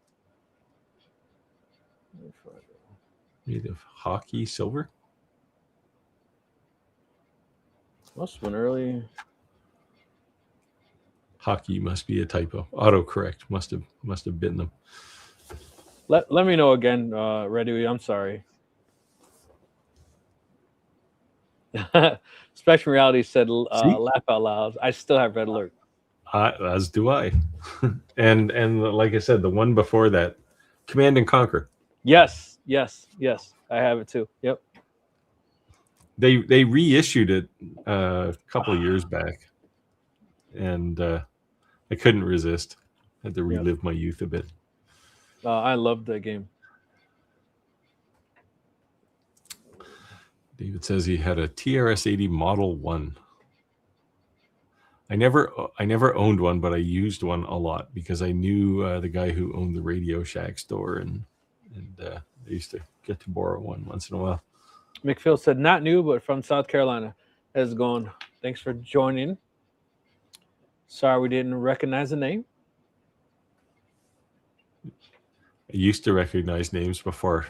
Made of hockey silver? Must have been early. Hockey must be a typo. Autocorrect must have bitten them. Let me know again, Ready? I'm sorry. Spectrum Reality said, laugh out loud. I still have red alert. As do I. and like I said, the one before that, Command and Conquer. Yes. I have it too. Yep. They reissued it a couple of years back, and I couldn't resist. I had to relive my youth a bit. I loved that game. David says he had a TRS-80 Model 1. I never owned one, but I used one a lot because I knew the guy who owned the Radio Shack store, and I used to get to borrow one once in a while. McPhail said, not new, but from South Carolina. How's it going? Thanks for joining. Sorry we didn't recognize the name. I used to recognize names before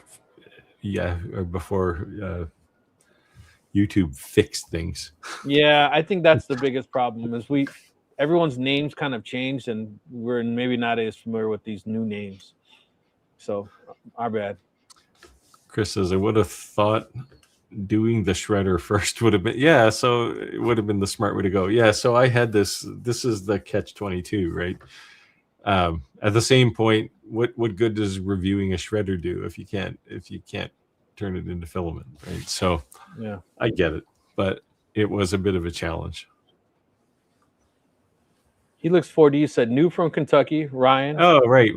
YouTube fixed things. Yeah, I think that's the biggest problem is everyone's names kind of changed, and we're maybe not as familiar with these new names. So, our bad. Chris says, I would have thought doing the shredder first would have been, so it would have been the smart way to go. Yeah, so I had this is the catch-22, right? At the same point, what good does reviewing a shredder do if you can't turn it into filament, right? So yeah, I get it, but it was a bit of a challenge. He looks 4D said, new from Kentucky, Ryan. Oh, right.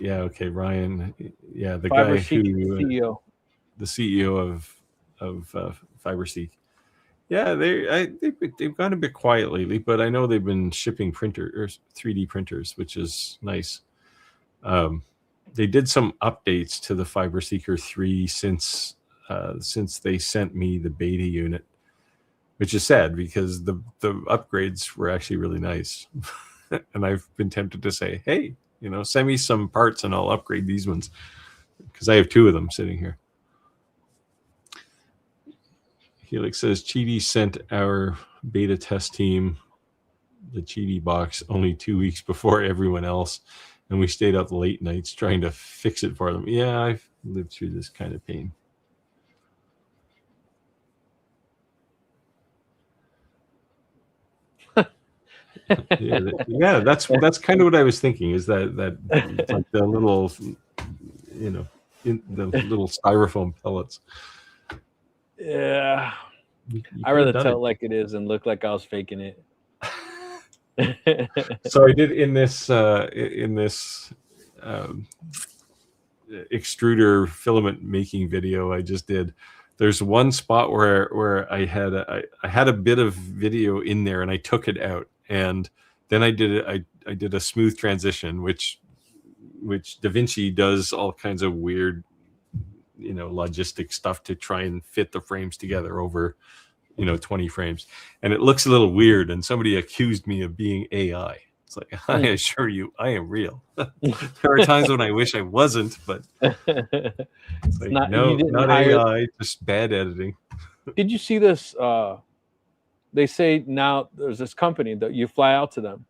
Yeah, okay, Rine. Yeah, the guy who CEO. The CEO of FiberSeek. Yeah, they've gone a bit quiet lately, but I know they've been shipping 3D printers, which is nice. They did some updates to the FiberSeeker 3 since they sent me the beta unit, which is sad because the upgrades were actually really nice. And I've been tempted to say, hey, send me some parts and I'll upgrade these ones because I have 2 of them sitting here. Helix says, Cheaty sent our beta test team the Cheaty box only 2 weeks before everyone else, and we stayed up late nights trying to fix it for them. Yeah, I've lived through this kind of pain. yeah, that's kind of what I was thinking. Is that like the little, the little styrofoam pellets. Yeah, I'd rather tell it like it is and look like I was faking it. So I did in this extruder filament making video I just did. There's one spot where I had a bit of video in there and I took it out, and then I did a smooth transition, which DaVinci does all kinds of weird logistic stuff to try and fit the frames together over 20 frames, and it looks a little weird, and somebody accused me of being AI. It's like, I assure you, I am real. There are times when I wish I wasn't, but it's like, not, no, you didn't not hire. AI, just bad editing. Did you see this? They say now there's this company that you fly out to them,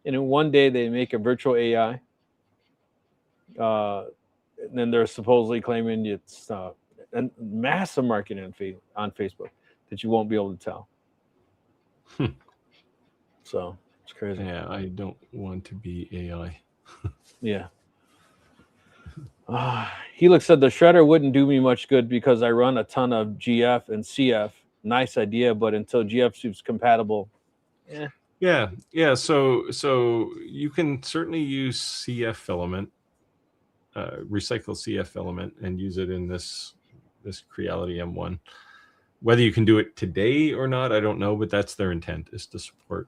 and in one day they make a virtual AI. And then they're supposedly claiming it's a massive marketing on Facebook that you won't be able to tell. So it's crazy. Yeah, I don't want to be AI. Yeah. Helix said the shredder wouldn't do me much good because I run a ton of GF and CF. Nice idea, but until GF soup's compatible, Yeah. So you can certainly use CF filament, recycle CF filament, and use it in this Creality M1. Whether you can do it today or not, I don't know, but that's their intent, is to support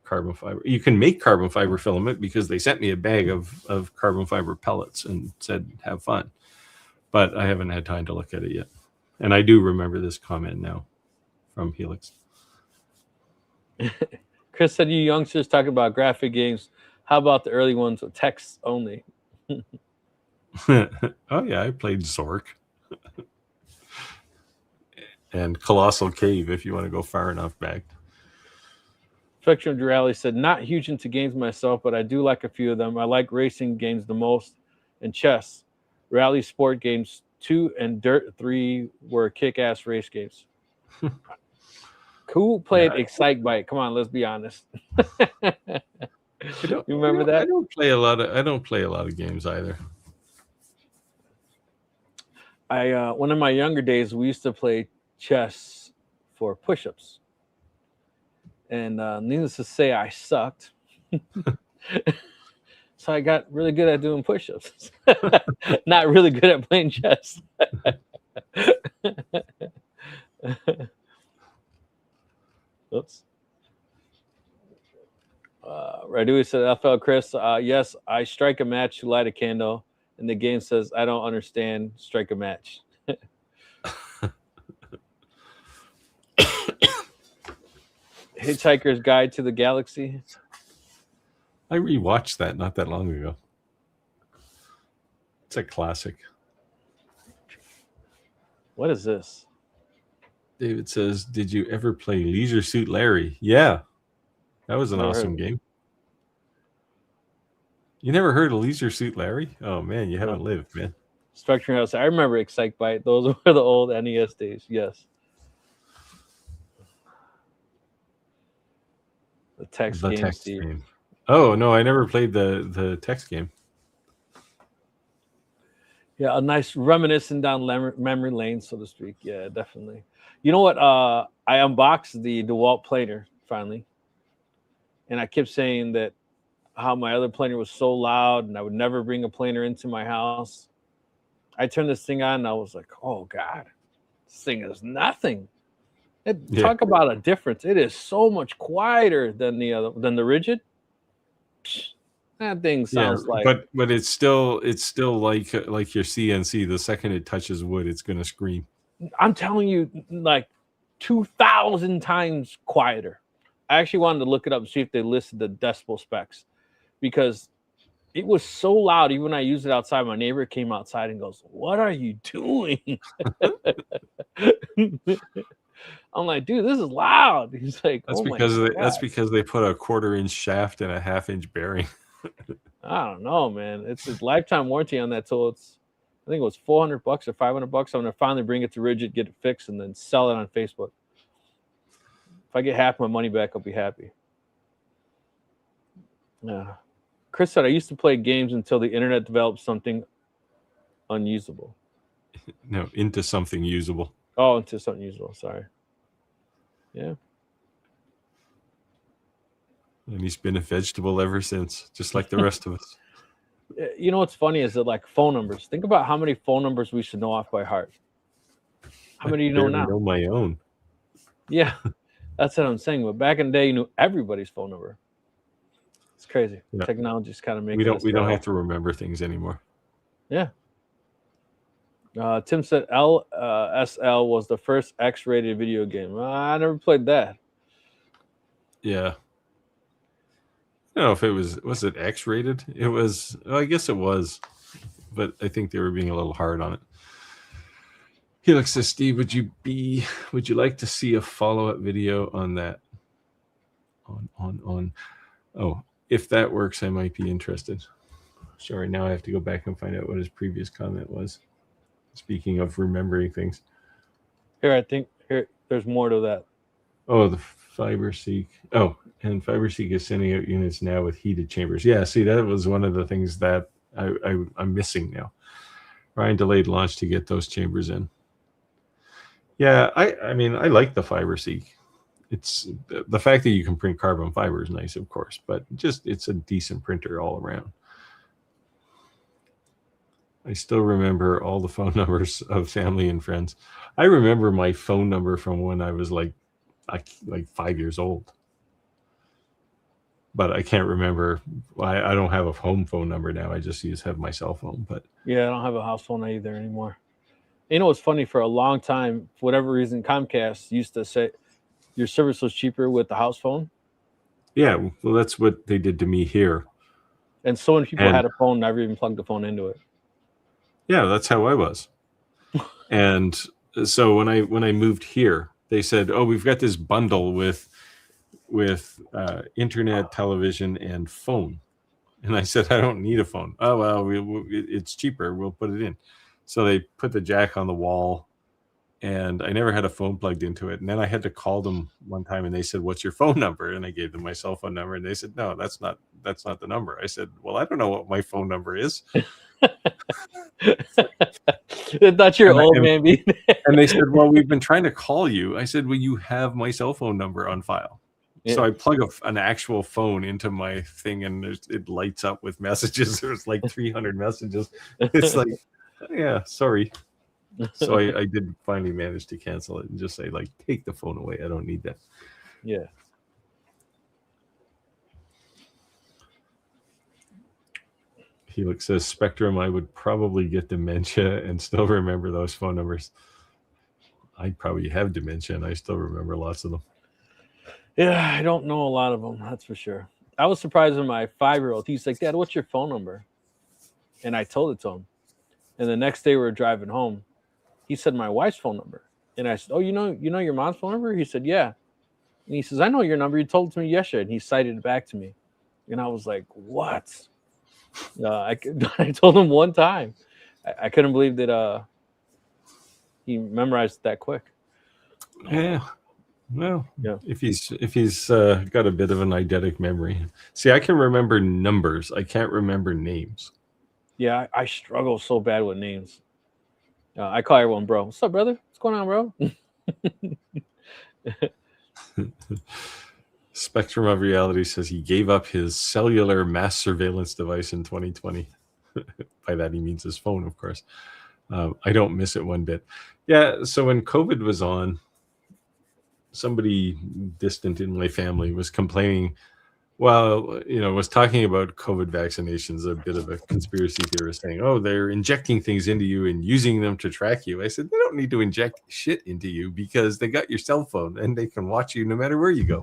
carbon fiber. You can make carbon fiber filament because they sent me a bag of carbon fiber pellets and said, have fun. But I haven't had time to look at it yet. And I do remember this comment now from Helix. Chris said, you youngsters talking about graphic games. How about the early ones with text only? Oh, yeah, I played Zork. And Colossal Cave, if you want to go far enough back. Spectrum Durali said, not huge into games myself, but I do like a few of them. I like racing games the most and chess. Rally sport games 2 and Dirt 3 were kick-ass race games. Who played Excitebike? Come on, let's be honest. You remember that? I don't play a lot of games either. One of my younger days, we used to play chess for push-ups. And needless to say, I sucked. So I got really good at doing push-ups. Not really good at playing chess. Oops. Radui said, FL Chris, yes, I strike a match to light a candle. And the game says, I don't understand, strike a match. Hitchhiker's Guide to the Galaxy. I rewatched that not that long ago. It's a classic. What is this? David says, did you ever play Leisure Suit Larry? Yeah. That was an awesome game. You never heard of Leisure Suit Larry? Oh, man, you haven't lived, man. Spectrum House. I remember Excitebike. Those were the old NES days. Yes. The text game. Oh, no, I never played the text game. Yeah, a nice reminiscent down memory lane, so to speak. Yeah, definitely. You know what? I unboxed the DeWalt planer finally. And I kept saying that how my other planer was so loud and I would never bring a planer into my house. I turned this thing on and I was like, oh, God, this thing is nothing. Talk about a difference. It is so much quieter than the Rigid. That thing sounds like. But it's still like your CNC. The second it touches wood, it's going to scream. I'm telling you, like 2,000 times quieter. I actually wanted to look it up and see if they listed the decibel specs because it was so loud. Even when I used it outside, my neighbor came outside and goes, "What are you doing?" I'm like, dude, this is loud. He's like, that's because they put a 1/4-inch shaft and a 1/2-inch bearing. I don't know, man. It's a lifetime warranty on that tool. I think it was $400 or $500. I'm gonna finally bring it to Rigid, get it fixed, and then sell it on Facebook. If I get half my money back, I'll be happy. Yeah. Chris said, I used to play games until the internet developed something unusable. No, into something usable. Oh, into something usable. Sorry. Yeah. And he's been a vegetable ever since, just like the rest of us. You know what's funny is that, like, phone numbers. Think about how many phone numbers we should know off by heart. How many do you know now? I know my own. Yeah, that's what I'm saying. But back in the day, you knew everybody's phone number. It's crazy. Yeah. Technology's kind of making we don't have to remember things anymore. Yeah. Tim said LSL was the first X-rated video game. I never played that. Yeah. I don't know if it was it X-rated? It was, well, I guess it was, but I think they were being a little hard on it. Helix says, Steve, would you like to see a follow-up video on that? On. Oh, if that works, I might be interested. Sorry, now I have to go back and find out what his previous comment was. Speaking of remembering things. Here, I think there's more to that. Oh, the FiberSeek. Oh, and FiberSeek is sending out units now with heated chambers. Yeah, see, that was one of the things that I'm missing now. Ryan delayed launch to get those chambers in. Yeah, I mean, I like the FiberSeek. It's the fact that you can print carbon fiber is nice, of course, but just it's a decent printer all around. I still remember all the phone numbers of family and friends. I remember my phone number from when I was like 5 years old, but I can't remember. I don't have a home phone number now. I just have my cell phone. But yeah, I don't have a house phone either anymore. You know what's funny? For a long time, for whatever reason, Comcast used to say your service was cheaper with the house phone. Yeah, well, that's what they did to me here. And so many people had a phone, never even plugged the phone into it. Yeah, that's how I was. And so when I moved here, they said, "Oh, we've got this bundle with internet, television, and phone." And I said, "I don't need a phone." "Oh, well, it's cheaper. We'll put it in." So they put the jack on the wall, and I never had a phone plugged into it. And then I had to call them one time, and they said, "What's your phone number?" And I gave them my cell phone number, and they said, "No, that's not the number." I said, "Well, I don't know what my phone number is." That's your old man. And they said, "Well, we've been trying to call you." I said, "Well, you have my cell phone number on file." Yeah. So I plug an actual phone into my thing, and it lights up with messages. There's like 300 messages. It's like, yeah, sorry. So I did finally manage to cancel it and just say, like, take the phone away. I don't need that. Yeah. Helix says, Spectrum, I would probably get dementia and still remember those phone numbers. I probably have dementia, and I still remember lots of them. Yeah, I don't know a lot of them, that's for sure. I was surprised when my 5-year-old, he's like, "Dad, what's your phone number?" And I told it to him. And the next day we were driving home. He said my wife's phone number. And I said, "Oh, you know your mom's phone number?" He said, "Yeah." And he says, "I know your number. You told it to me yesterday." And he cited it back to me. And I was like, "What?" I told him one time. I couldn't believe that he memorized it that quick. Yeah. Well, yeah. If he's got a bit of an eidetic memory. See, I can remember numbers. I can't remember names. Yeah, I struggle so bad with names. I call everyone bro. "What's up, brother? What's going on, bro?" Spectrum of Reality says he gave up his cellular mass surveillance device in 2020. By that, he means his phone, of course. I don't miss it one bit. Yeah, so when COVID was on, somebody distant in my family was complaining, was talking about COVID vaccinations, a bit of a conspiracy theorist, saying, "Oh, they're injecting things into you and using them to track you." I said, "They don't need to inject shit into you because they got your cell phone and they can watch you no matter where you go."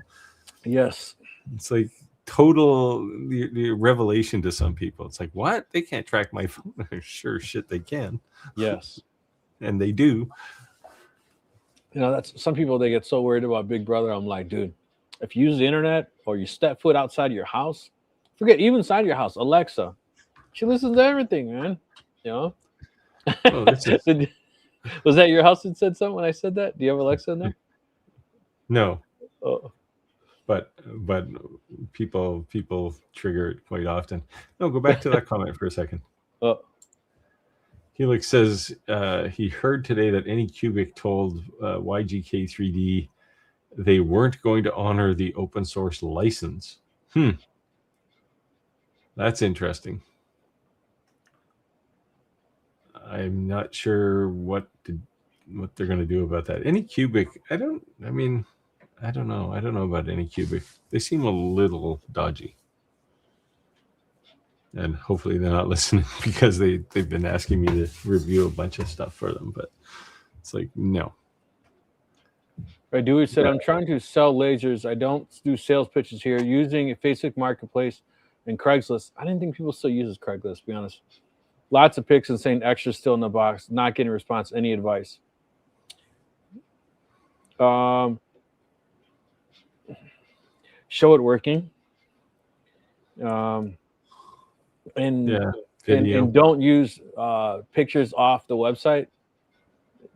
Yes. It's like total the revelation to some people. It's like, what? They can't track my phone? Sure shit they can. Yes. And they do. That's some people, they get so worried about Big Brother. I'm like, dude, if you use the internet or you step foot outside of your house, forget even inside your house, Alexa, she listens to everything, man. Oh, was that your house that said something when I said that? Do you have Alexa in there? No. Oh. But people trigger it quite often. No, go back to that comment for a second. Oh. Helix says he heard today that Anycubic told YGK3D they weren't going to honor the open source license. That's interesting. I'm not sure what they're going to do about that. Anycubic, I don't know. I don't know about Anycubic. They seem a little dodgy. and hopefully they're not listening because they've been asking me to review a bunch of stuff for them. But it's like, no. Right, Dewey said, I'm trying to sell lasers. I don't do sales pitches here using a Facebook Marketplace and Craigslist. I didn't think people still uses Craigslist, to be honest. Lots of pics and saying extra still in the box, not getting a response. Any advice? Show it working. And don't use pictures off the website.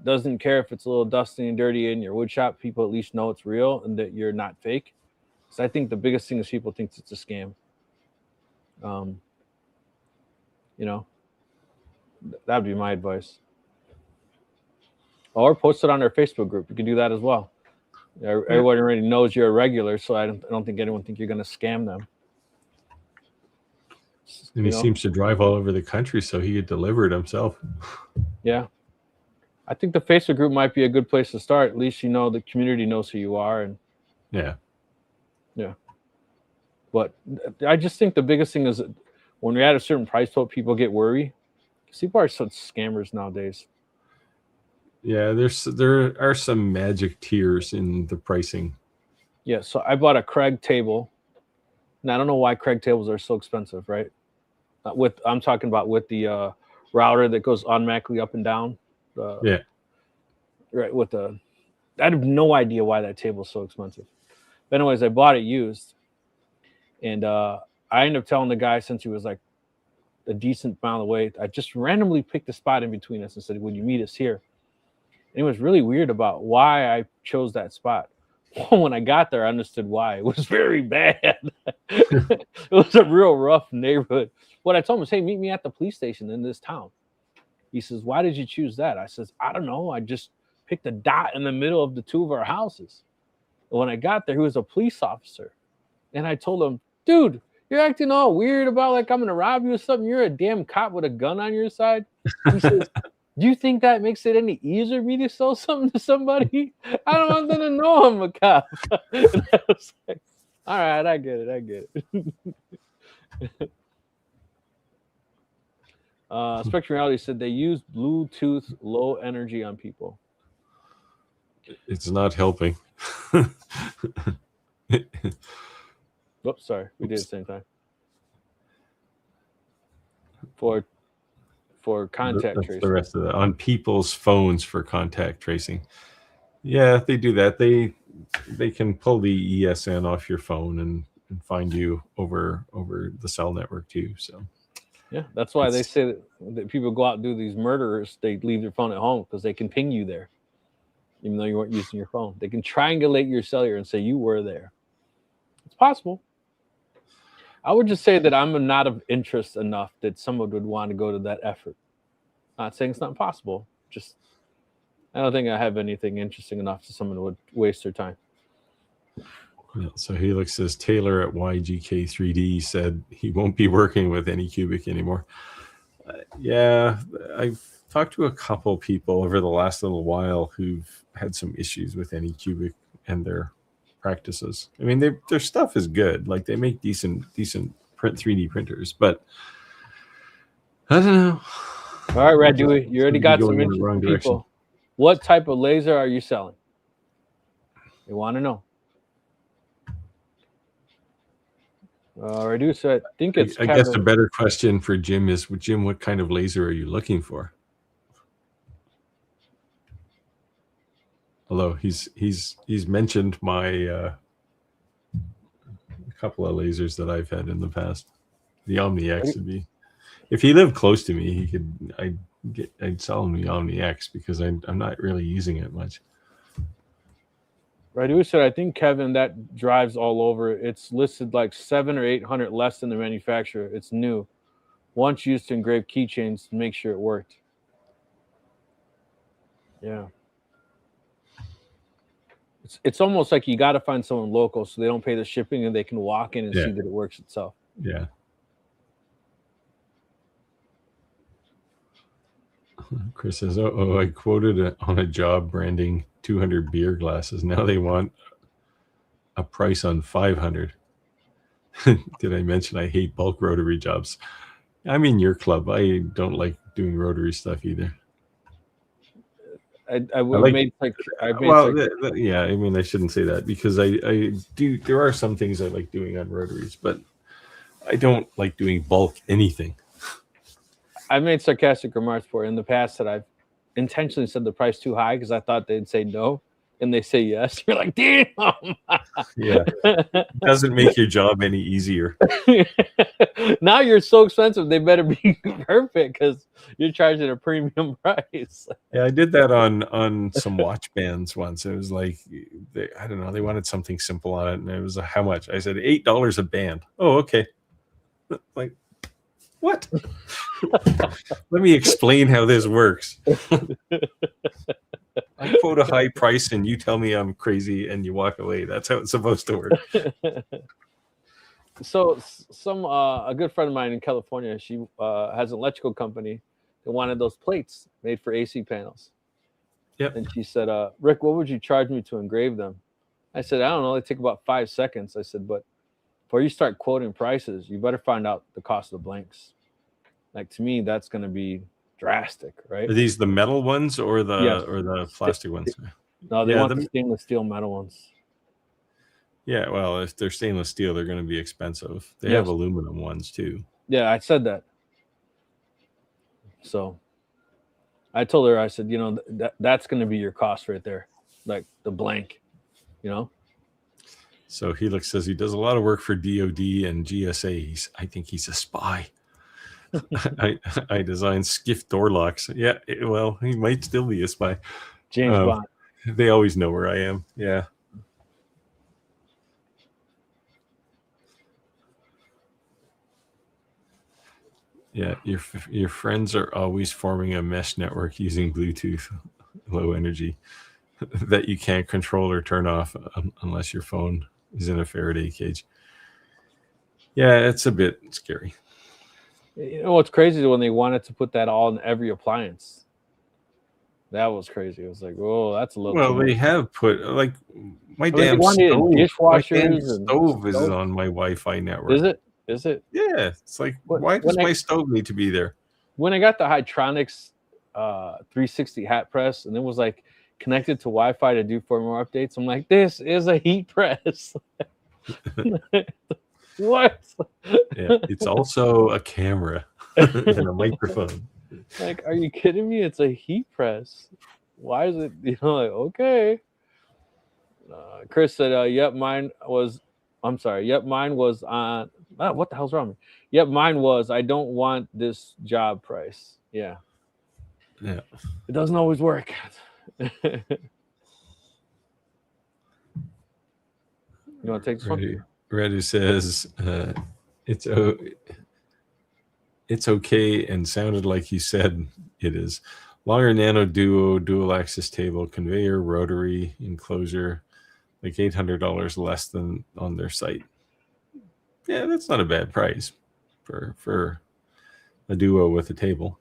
Doesn't care if it's a little dusty and dirty in your wood shop. People at least know it's real and that you're not fake. So I think the biggest thing is people think it's a scam. That would be my advice. Or post it on their Facebook group. You can do that as well. Everyone already knows you're a regular, so I don't think anyone think you're going to scam them. And he seems to drive all over the country, so he could deliver it himself. Yeah. I think the Facebook group might be a good place to start. At least the community knows who you are. And yeah. But I just think the biggest thing is that when we're at a certain price point, people get worried. People are such scammers nowadays. Yeah, there are some magic tiers in the pricing. Yeah, so I bought a Craig table. And I don't know why Craig tables are so expensive, right? I'm talking about with the router that goes automatically up and down. Yeah. Right, I have no idea why that table is so expensive. But anyways, I bought it used. And I ended up telling the guy, since he was like a decent amount away, I just randomly picked a spot in between us and said, would you meet us here? And he was really weird about why I chose that spot. When I got there, I understood why. It was very bad. It was a real rough neighborhood. What I told him is, hey, meet me at the police station in this town. He says, why did you choose that? I says, I don't know. I just picked a dot in the middle of the two of our houses. And when I got there, he was a police officer. And I told him, dude, you're acting all weird about like I'm going to rob you or something. You're a damn cop with a gun on your side. He says, do you think that makes it any easier for me to sell something to somebody? I don't want them to know I'm a cop. And I was like, all right, I get it. Spectrum Reality said they use Bluetooth low energy on people. It's not helping. Oops, sorry. We did it at the same time. For contact tracing. The rest of that on people's phones for contact tracing. Yeah, they do that. They can pull the ESN off your phone and find you over the cell network too. So yeah, that's why they say that people go out and do these murderers. They leave their phone at home because they can ping you there, even though you weren't using your phone. They can triangulate your cellular and say you were there. It's possible. I would just say that I'm not of interest enough that someone would want to go to that effort. Not saying it's not possible. Just, I don't think I have anything interesting enough that someone would waste their time. Yeah, so Helix says Taylor at YGK3D said he won't be working with Anycubic anymore. Yeah, I've talked to a couple people over the last little while who've had some issues with Anycubic and their practices. I mean, their stuff is good. Like they make decent 3D printers, but I don't know. All right, Red Dewey, you already got some interesting people. What type of laser are you selling? They want to know. So I think it's. I guess a better question for Jim is, Jim, what kind of laser are you looking for? Although he's mentioned my a couple of lasers that I've had in the past. The Omni X would be, if he lived close to me, I'd sell him the Omni X because I'm not really using it much. Right, said I think Kevin, that drives all over. It's listed like 700 or 800 less than the manufacturer. It's new. Once used to engrave keychains to make sure it worked. Yeah. It's almost like you got to find someone local so they don't pay the shipping and they can walk in and see that it works itself. Yeah. Chris says, oh, I quoted on a job branding 200 beer glasses. Now they want a price on 500. Did I mention I hate bulk rotary jobs? I'm in your club. I don't like doing rotary stuff either. I made like yeah. I mean, I shouldn't say that because I do. There are some things I like doing on rotaries, but I don't like doing bulk anything. I made sarcastic remarks for in the past that I've intentionally said the price too high because I thought they'd say no, and they say yes. You're like, damn. Yeah, doesn't make your job any easier. Now you're so expensive. They better be perfect because you're charging a premium price. Yeah, I did that on some watch bands once. It was like I don't know. They wanted something simple on it, and it was how much? I said $8 a band. Oh, okay. Like, what? Let me explain how this works. I quote a high price, and you tell me I'm crazy, and you walk away. That's how it's supposed to work. So a good friend of mine in California, she has an electrical company that wanted those plates made for AC panels. Yep. And she said, Rick, what would you charge me to engrave them? I said, I don't know. They take about 5 seconds. I said, but before you start quoting prices, you better find out the cost of the blanks. Like, to me, that's going to be drastic, right? Are these the metal ones or the Yes. or the plastic ones? No, they want the stainless steel metal ones. Yeah, well, if they're stainless steel, they're going to be expensive. They have aluminum ones too. Yeah, I said that. So I told her, I said, you know, that's going to be your cost right there, like the blank, you know. So Helix says he does a lot of work for DOD and GSA. I think he's a spy. I designed skiff door locks. Yeah, well, he might still be a spy. James Bond. They always know where I am. Yeah. Yeah, your friends are always forming a mesh network using Bluetooth, low energy, that you can't control or turn off unless your phone is in a Faraday cage. Yeah, it's a bit scary. You know what's crazy is when they wanted to put that all in every appliance. That was crazy. It was like, oh, that's a little. Well, they have put like my damn stove. Dishwashers and stove is on my Wi-Fi network. Is it? Is it? Yeah, it's like, why does my stove need to be there? When I got the Hydronics 360 hat press, and it was like connected to Wi-Fi to do firmware updates, I'm like, this is a heat press. What? Yeah, it's also a camera and a microphone. Like, are you kidding me? It's a heat press. Why is it? You know, like, okay. Chris said, "Yep, mine was." I'm sorry. Yep, mine was on. What the hell's wrong with me? Yep, mine was. I don't want this job price. Yeah. Yeah. It doesn't always work. You want to take this one? Reddy says it's okay and sounded like he said it is. Longer nano duo, dual axis table, conveyor, rotary, enclosure, like $800 less than on their site. Yeah, that's not a bad price for a duo with a table.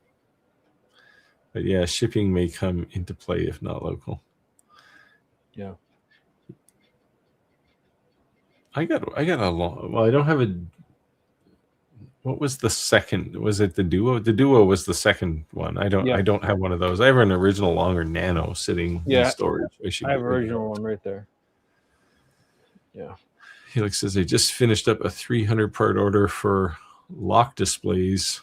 But yeah, shipping may come into play if not local. Yeah. I got a long. Well, I don't have a. What was the second? Was it the Duo? The Duo was the second one. I don't have one of those. I have an original longer Nano sitting in storage. I have an original one right there. Yeah. Helix says they just finished up a 300-part order for lock display stands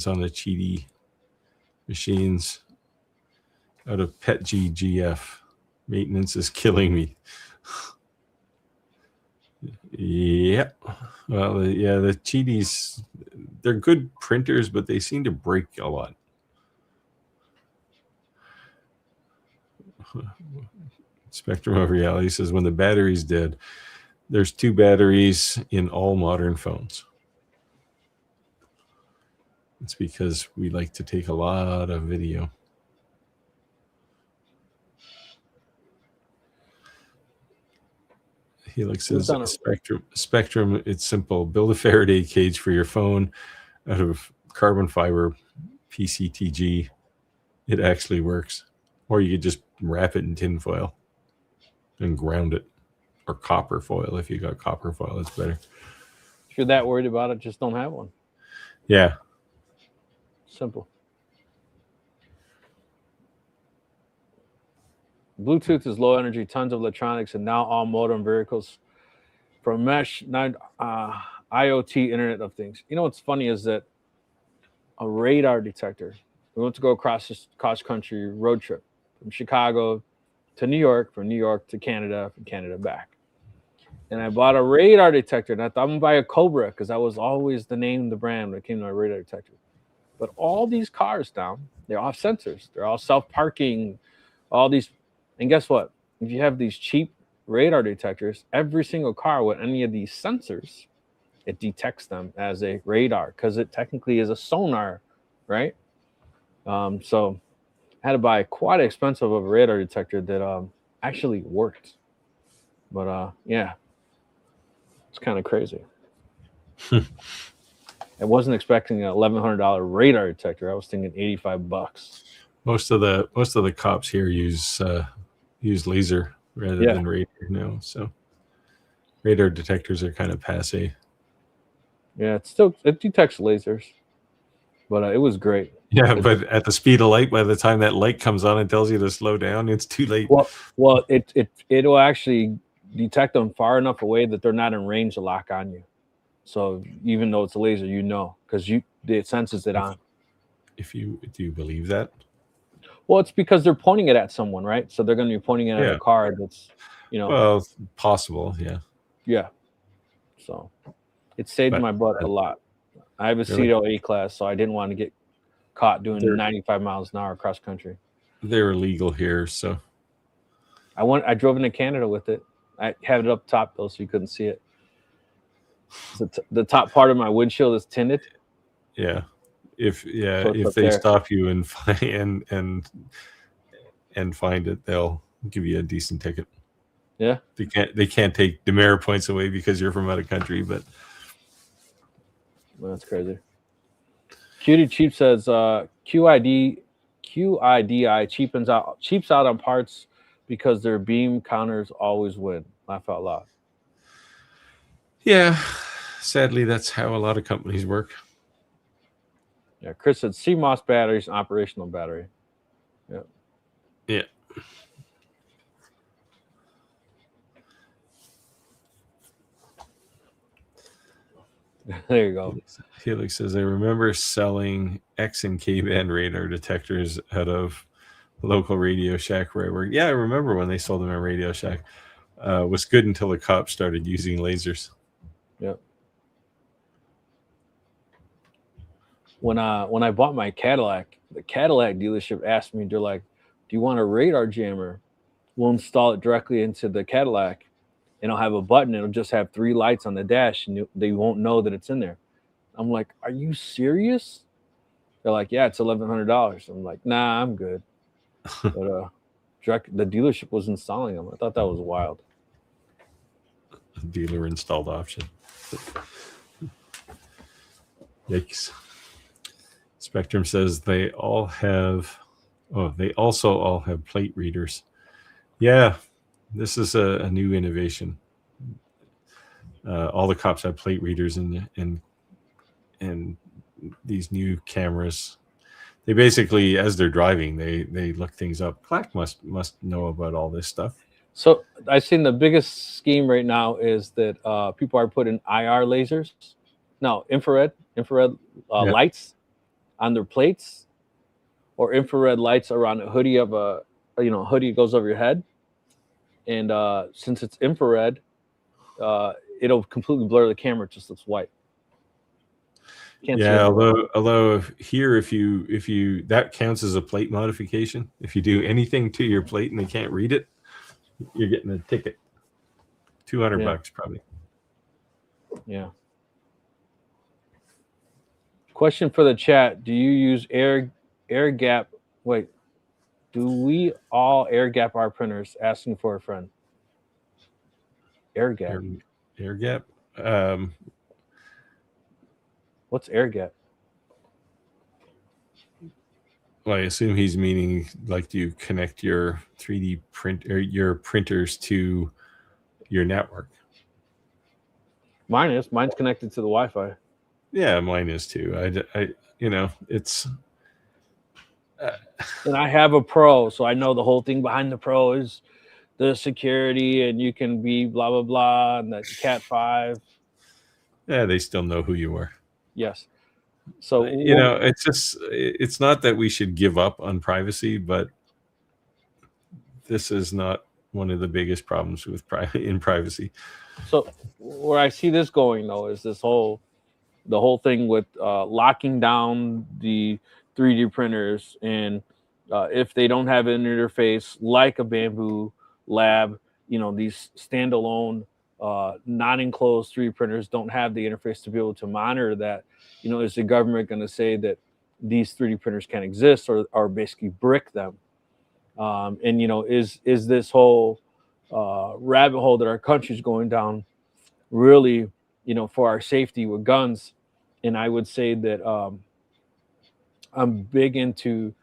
on the Cheedy machines out of PetGGF. Maintenance is killing me. Yep. Well, yeah, the Cheetys, they're good printers, but they seem to break a lot. Spectrum of Reality says when the battery's dead, there's 2 batteries in all modern phones. It's because we like to take a lot of video. Helix says Spectrum, it's simple. Build a Faraday cage for your phone out of carbon fiber PCTG. It actually works. Or you could just wrap it in tinfoil and ground it. or copper foil. If you got copper foil, it's better. If you're that worried about it, just don't have one. Yeah. Simple. Bluetooth is low energy, tons of electronics, and now all modern vehicles from mesh, not IoT, Internet of Things. You know what's funny is that a radar detector. We went to go across this cross-country road trip from Chicago to New York, from New York to Canada, from Canada back. And I bought a radar detector, and I thought I'm gonna buy a Cobra because that was always the name of the brand when it came to a radar detector. But all these cars now, they all have sensors. They're all self-parking, all these. And guess what? If you have these cheap radar detectors, every single car with any of these sensors, it detects them as a radar because it technically is a sonar, right? So I had to buy quite expensive of a radar detector that actually worked. But yeah, it's kind of crazy. I wasn't expecting an $1,100 radar detector. I was thinking $85. Most of the cops here use laser rather than radar now. So radar detectors are kind of passe. Yeah, it detects lasers, but it was great. Yeah, but at the speed of light, by the time that light comes on and tells you to slow down, it's too late. Well, it'll actually detect them far enough away that they're not in range to lock on you. So even though it's a laser, because it senses it on. Do you believe that? Well, it's because they're pointing it at someone, right? So they're going to be pointing it at a car that's, Well, possible, yeah. Yeah. So it saved my butt a lot. I have a CETO A class, so I didn't want to get caught doing 95 miles an hour across country. They're illegal here, so I drove into Canada with it. I had it up top though, so you couldn't see it. So the top part of my windshield is tinted. Yeah. If they stop you and find it, they'll give you a decent ticket. Yeah. They can't take demerit points away because you're from out of country, but that's crazy. Cutie Cheap says QIDI cheaps out on parts because their beam counters always win. Laugh out loud. Yeah, sadly, that's how a lot of companies work. Yeah, Chris said CMOS batteries, operational battery. Yeah. Yeah. There you go. Helix says, I remember selling X and K band radar detectors out of local Radio Shack where I worked. Yeah, I remember when they sold them at Radio Shack. Was good until the cops started using lasers. Yep. When I bought my Cadillac, the Cadillac dealership asked me, they're like, do you want a radar jammer? We'll install it directly into the Cadillac, and it'll have a button. It'll just have 3 lights on the dash, and they won't know that it's in there. I'm like, are you serious? They're like, yeah, it's $1,100. I'm like, nah, I'm good. But the dealership was installing them. I thought that was wild. A dealer installed option. Yikes. Spectrum says they also all have plate readers. Yeah, this is a new innovation. All the cops have plate readers and these new cameras. They basically, as they're driving, they look things up. Clack must know about all this stuff. So I've seen the biggest scheme right now is that people are putting IR lasers, no, infrared lights on their plates, or infrared lights around a hoodie of a hoodie goes over your head, and since it's infrared, it'll completely blur the camera. It just looks white. Although here, if you that counts as a plate modification. If you do anything to your plate and they can't read it, you're getting a ticket. $200 probably. Yeah. Question for the chat: do you use air gap? Wait, do we all air gap our printers? Asking for a friend. Air gap. Air gap. What's air gap? Well, I assume he's meaning like, do you connect your 3D print or your printers to your network. Mine's connected to the Wi-Fi. Yeah, mine is too. It's. And I have a Pro, so I know the whole thing behind the Pro is the security, and you can be blah blah blah, and the Cat 5. Yeah, they still know who you are. Yes. So it's not that we should give up on privacy, but this is not one of the biggest problems with privacy. So where I see this going though is the whole thing with locking down the 3D printers, and if they don't have an interface like a Bamboo Lab, these standalone non-enclosed 3D printers don't have the interface to be able to monitor that. Is the government going to say that these 3D printers can't exist, or basically brick them? And is this whole rabbit hole that our country's going down really, for our safety with guns? And I would say that I'm big into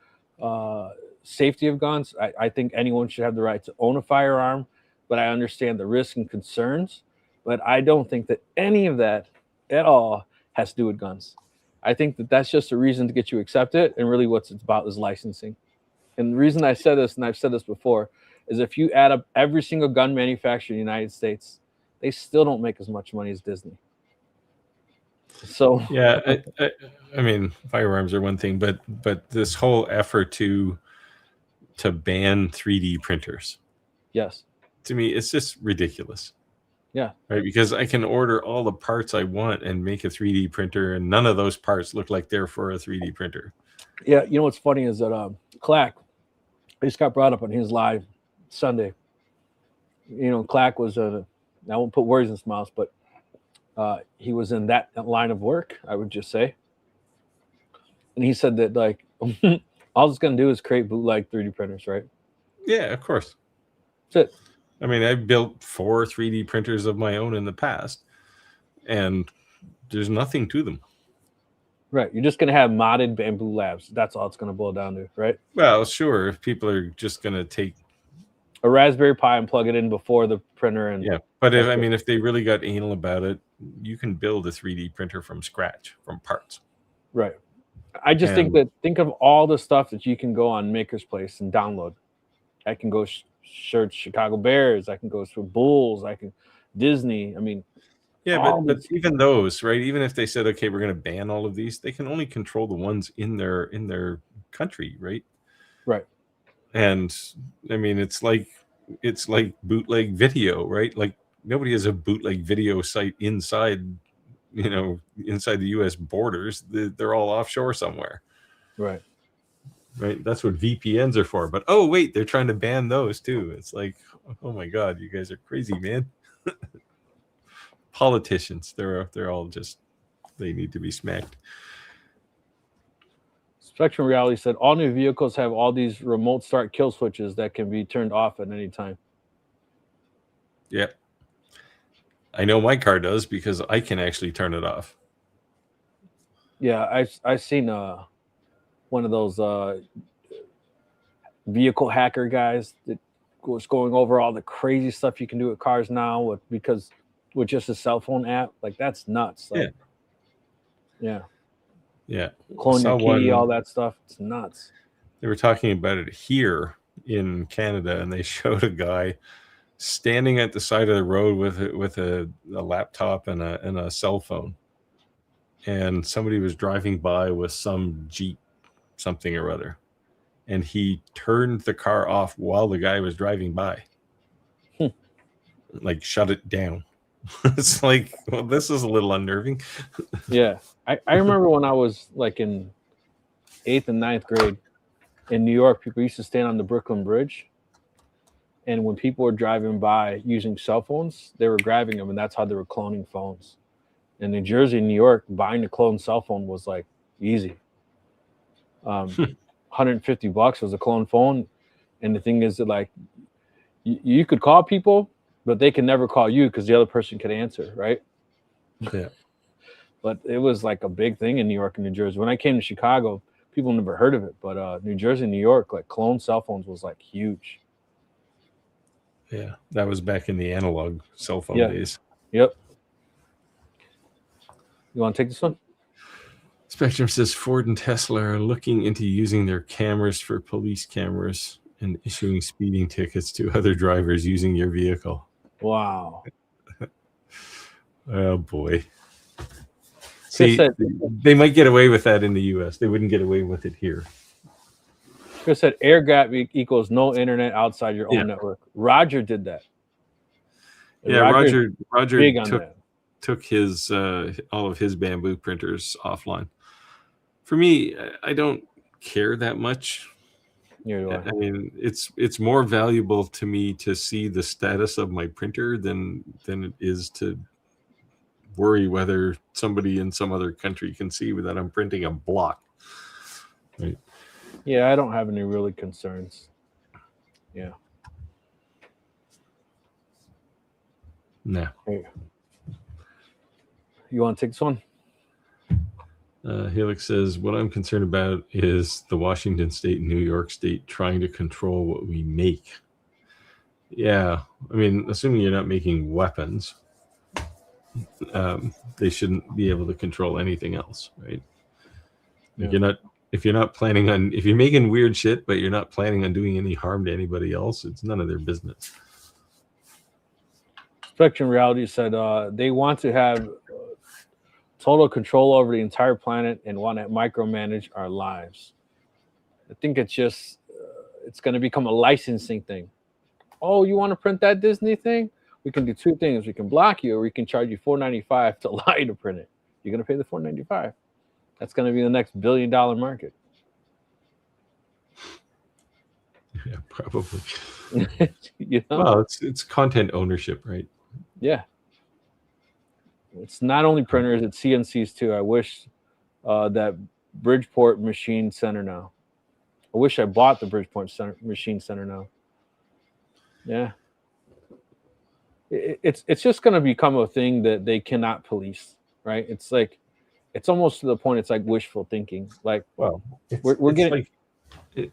safety of guns. I think anyone should have the right to own a firearm, but I understand the risks and concerns. But I don't think that any of that at all has to do with guns. I think that that's just a reason to get you accepted, and really what it's about is licensing. And the reason I said this, and I've said this before, is if you add up every single gun manufacturer in the United States, they still don't make as much money as Disney. So yeah, I mean, firearms are one thing, but this whole effort to ban 3D printers, yes, to me, it's just ridiculous. Yeah. Right, because I can order all the parts I want and make a 3D printer, and none of those parts look like they're for a 3D printer. Yeah, what's funny is that Clack, just got brought up on his live Sunday. Clack was I won't put words in his mouth, but he was in that line of work, I would just say. And he said that like all it's going to do is create bootleg 3D printers, right? Yeah, of course. That's it. I mean, I've built 4 3D printers of my own in the past, and there's nothing to them. Right. You're just going to have modded Bamboo Labs. That's all it's going to boil down to, right? Well, sure. If people are just going to take a Raspberry Pi and plug it in before the printer. And yeah, but if they really got anal about it, you can build a 3D printer from scratch, from parts. Right. I just think of all the stuff that you can go on Maker's Place and download. I can go search Chicago Bears. I can go to Bulls. I can Disney. I mean, yeah, but even those, right? Even if they said, okay, we're going to ban all of these, they can only control the ones in their country, right? Right. And I mean, it's like bootleg video, right? Like nobody has a bootleg video site inside the U.S. borders. They're all offshore somewhere. Right. Right. That's what VPNs are for. But oh wait, they're trying to ban those too. It's like, oh my God, you guys are crazy, man. Politicians, they're all just, they need to be smacked. Spectrum Reality said all new vehicles have all these remote start kill switches that can be turned off at any time. Yeah. I know my car does because I can actually turn it off. Yeah, I've seen one of those vehicle hacker guys that was going over all the crazy stuff you can do with cars now with just a cell phone app. Like that's nuts. Like, yeah. Clone your key, all that stuff. It's nuts. They were talking about it here in Canada, and they showed a guy standing at the side of the road with a laptop and a cell phone, and somebody was driving by with some Jeep something or other, and he turned the car off while the guy was driving by. Like shut it down. It's like, well, this is a little unnerving. Yeah. I remember when I was like in 8th and 9th grade in New York, people used to stand on the Brooklyn Bridge. And when people were driving by using cell phones, they were grabbing them, and that's how they were cloning phones. In New Jersey, New York, buying a clone cell phone was like easy. $150 was a clone phone. And the thing is that like you could call people, but they can never call you because the other person could answer, right? Yeah. But it was like a big thing in New York and New Jersey. When I came to Chicago, people never heard of it. But New Jersey, New York, like clone cell phones was like huge. Yeah, that was back in the analog cell phone days. Yep. You want to take this one? Spectrum says Ford and Tesla are looking into using their cameras for police cameras and issuing speeding tickets to other drivers using your vehicle. Wow. Oh boy. See, they might get away with that in the US. They wouldn't get away with it here. Chris said air gap equals no internet outside your own network. Roger did that. Yeah, Roger took his all of his bamboo printers offline. For me, I don't care that much. I mean, it's more valuable to me to see the status of my printer than it is to worry whether somebody in some other country can see that I'm printing a block. Right. Yeah, I don't have any really concerns. Yeah. Nah. Hey. You want to take this one? Helix says, what I'm concerned about is the Washington State and New York State trying to control what we make. Yeah. I mean, assuming you're not making weapons, they shouldn't be able to control anything else, right? Like if you're not planning on, if you're making weird shit, but you're not planning on doing any harm to anybody else, it's none of their business. Spectrum Reality said they want to have total control over the entire planet and want to micromanage our lives. I think it's just, it's going to become a licensing thing. Oh, you want to print that Disney thing? We can do two things. We can block you, or we can charge you $4.95 to allow you to print it. You're going to pay the $4.95. That's going to be the next $1 billion market. Yeah, probably. You know? Well, it's content ownership, right? Yeah. It's not only printers, it's CNCs too. I wish that Bridgeport Machine Center now. I wish I bought the Bridgeport Machine Center now. Yeah. It's just going to become a thing that they cannot police, right? It's like, it's almost to the point it's like wishful thinking. Like, well, we're getting...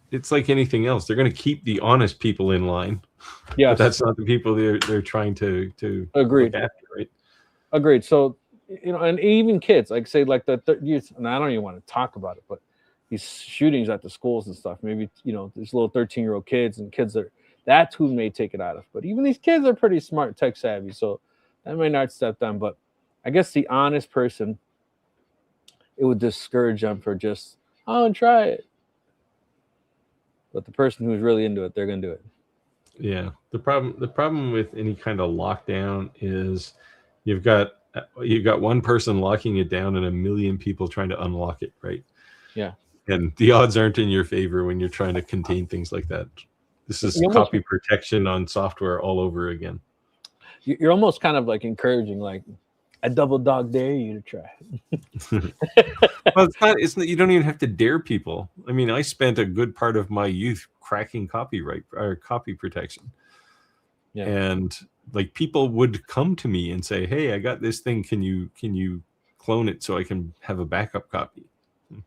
It's like anything else. They're going to keep the honest people in line. Yeah, but that's not the people they're trying to Agreed. Look after, right? Agreed. So, you know, and even kids, like say, like the youth, and I don't even want to talk about it, but these shootings at the schools and stuff. Maybe, you know, these little 13-year-old kids and kids that's who may take it out of. But even these kids are pretty smart, tech savvy, so that may not step down. But I guess the honest person, it would discourage them for just, oh, and try it. But the person who's really into it, they're gonna do it. Yeah. The problem with any kind of lockdown is you've got one person locking it down and a million people trying to unlock it, right? Yeah. And the odds aren't in your favor when you're trying to contain things like that. This is copy protection on software all over again. You're almost kind of like encouraging, like, I double dog dare you to try. Well, it's not. You don't even have to dare people. I mean, I spent a good part of my youth cracking copyright or copy protection. Yeah. And like people would come to me and say, "Hey, I got this thing. Can you clone it so I can have a backup copy?"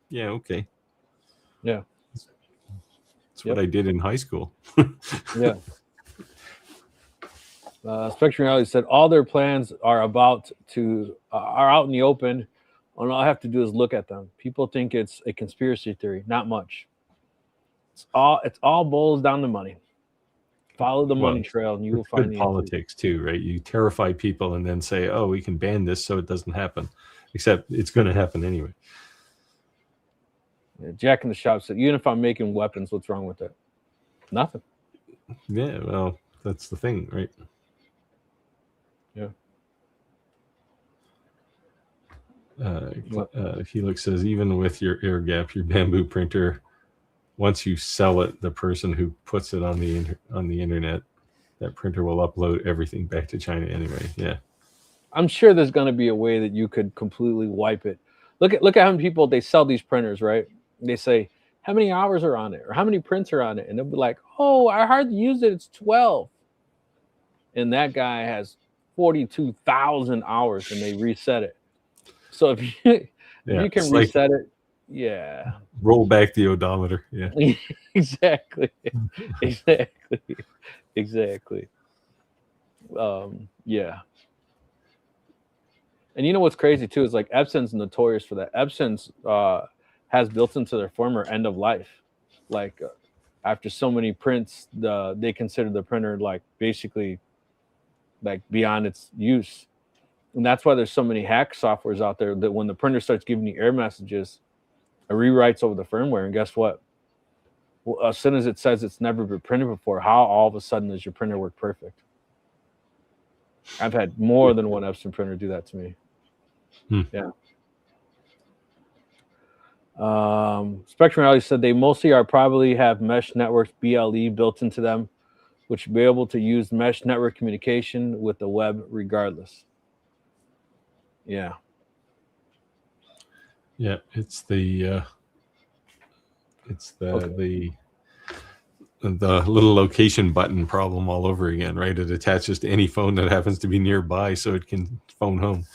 Yeah, okay. Yeah. That's what I did in high school. Yeah. Spectrum Reality said all their plans are out in the open, and all I have to do is look at them. People think it's a conspiracy theory. Not much. It's all boils down to money. Follow the money trail, and you will find the politics too, right? You terrify people and then say, "Oh, we can ban this so it doesn't happen," except it's going to happen anyway. Yeah, Jack in the shop said, "Even if I'm making weapons, what's wrong with it? Nothing." Yeah, well, that's the thing, right? Yeah. Helix says, even with your air gap, your bamboo printer, once you sell it, the person who puts it on the internet, that printer will upload everything back to China anyway. Yeah. I'm sure there's going to be a way that you could completely wipe it. Look at how many people they sell these printers, right? They say, how many hours are on it? Or how many prints are on it? And they'll be like, oh, I hardly use it. It's 12. And that guy has 42,000 hours and they reset it. So if you can reset it, yeah. Roll back the odometer. Yeah. Exactly. Exactly. Yeah. And you know what's crazy too is like Epson's notorious for that. Epson's has built into their firmware end of life. Like after so many prints, they consider the printer like basically like beyond its use. And that's why there's so many hack softwares out there that when the printer starts giving you error messages, it rewrites over the firmware. And guess what? Well, as soon as it says it's never been printed before, how all of a sudden does your printer work perfect? I've had more than one Epson printer do that to me. Yeah. Spectrum Reality said they mostly are probably have mesh networks BLE built into them, which will be able to use mesh network communication with the web regardless. Yeah. Yeah, it's the little location button problem all over again, right? It attaches to any phone that happens to be nearby, so it can phone home.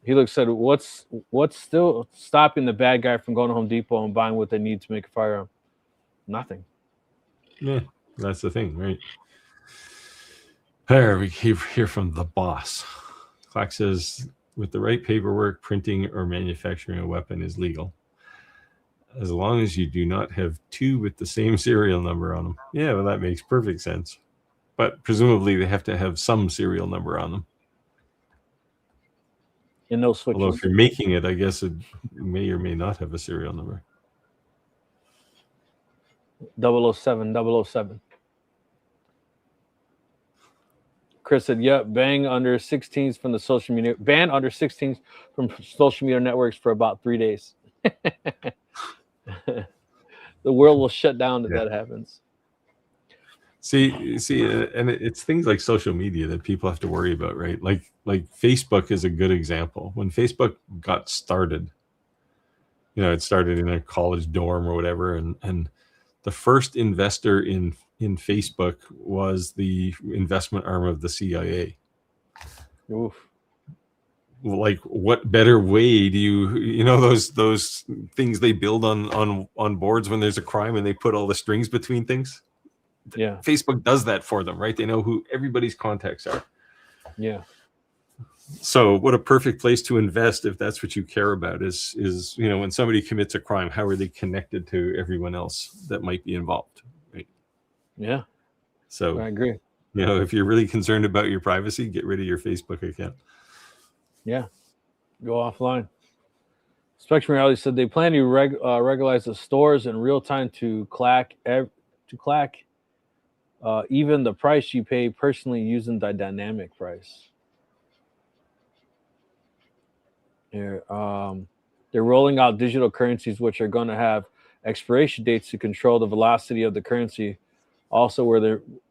Helix said, "What's still stopping the bad guy from going to Home Depot and buying what they need to make a firearm? Nothing." Yeah, that's the thing, right? There, we hear from the boss. Clark says, with the right paperwork, printing or manufacturing a weapon is legal, as long as you do not have two with the same serial number on them. Yeah, well, that makes perfect sense. But presumably they have to have some serial number on them. And no switches. Although if you're making it, I guess it may or may not have a serial number. 007, 007. Chris said, "Yep, bang under 16s from the social media, ban under 16s from social media networks for about 3 days." The world will shut down if that happens. See, and it's things like social media that people have to worry about, right? Like Facebook is a good example. When Facebook got started, it started in a college dorm or whatever, and the first investor in Facebook was the investment arm of the CIA. Oof. Like, what better way do you those things they build on boards when there's a crime and they put all the strings between things? Yeah. Facebook does that for them, right? They know who everybody's contacts are. Yeah. So what a perfect place to invest if that's what you care about is when somebody commits a crime, how are they connected to everyone else that might be involved, right? Yeah. So I agree. If you're really concerned about your privacy, get rid of your Facebook account. Yeah. Go offline. Spectrum Reality said they plan to regularize the stores in real time to clack even the price you pay personally using the dynamic price. They're rolling out digital currencies, which are going to have expiration dates to control the velocity of the currency. Also, where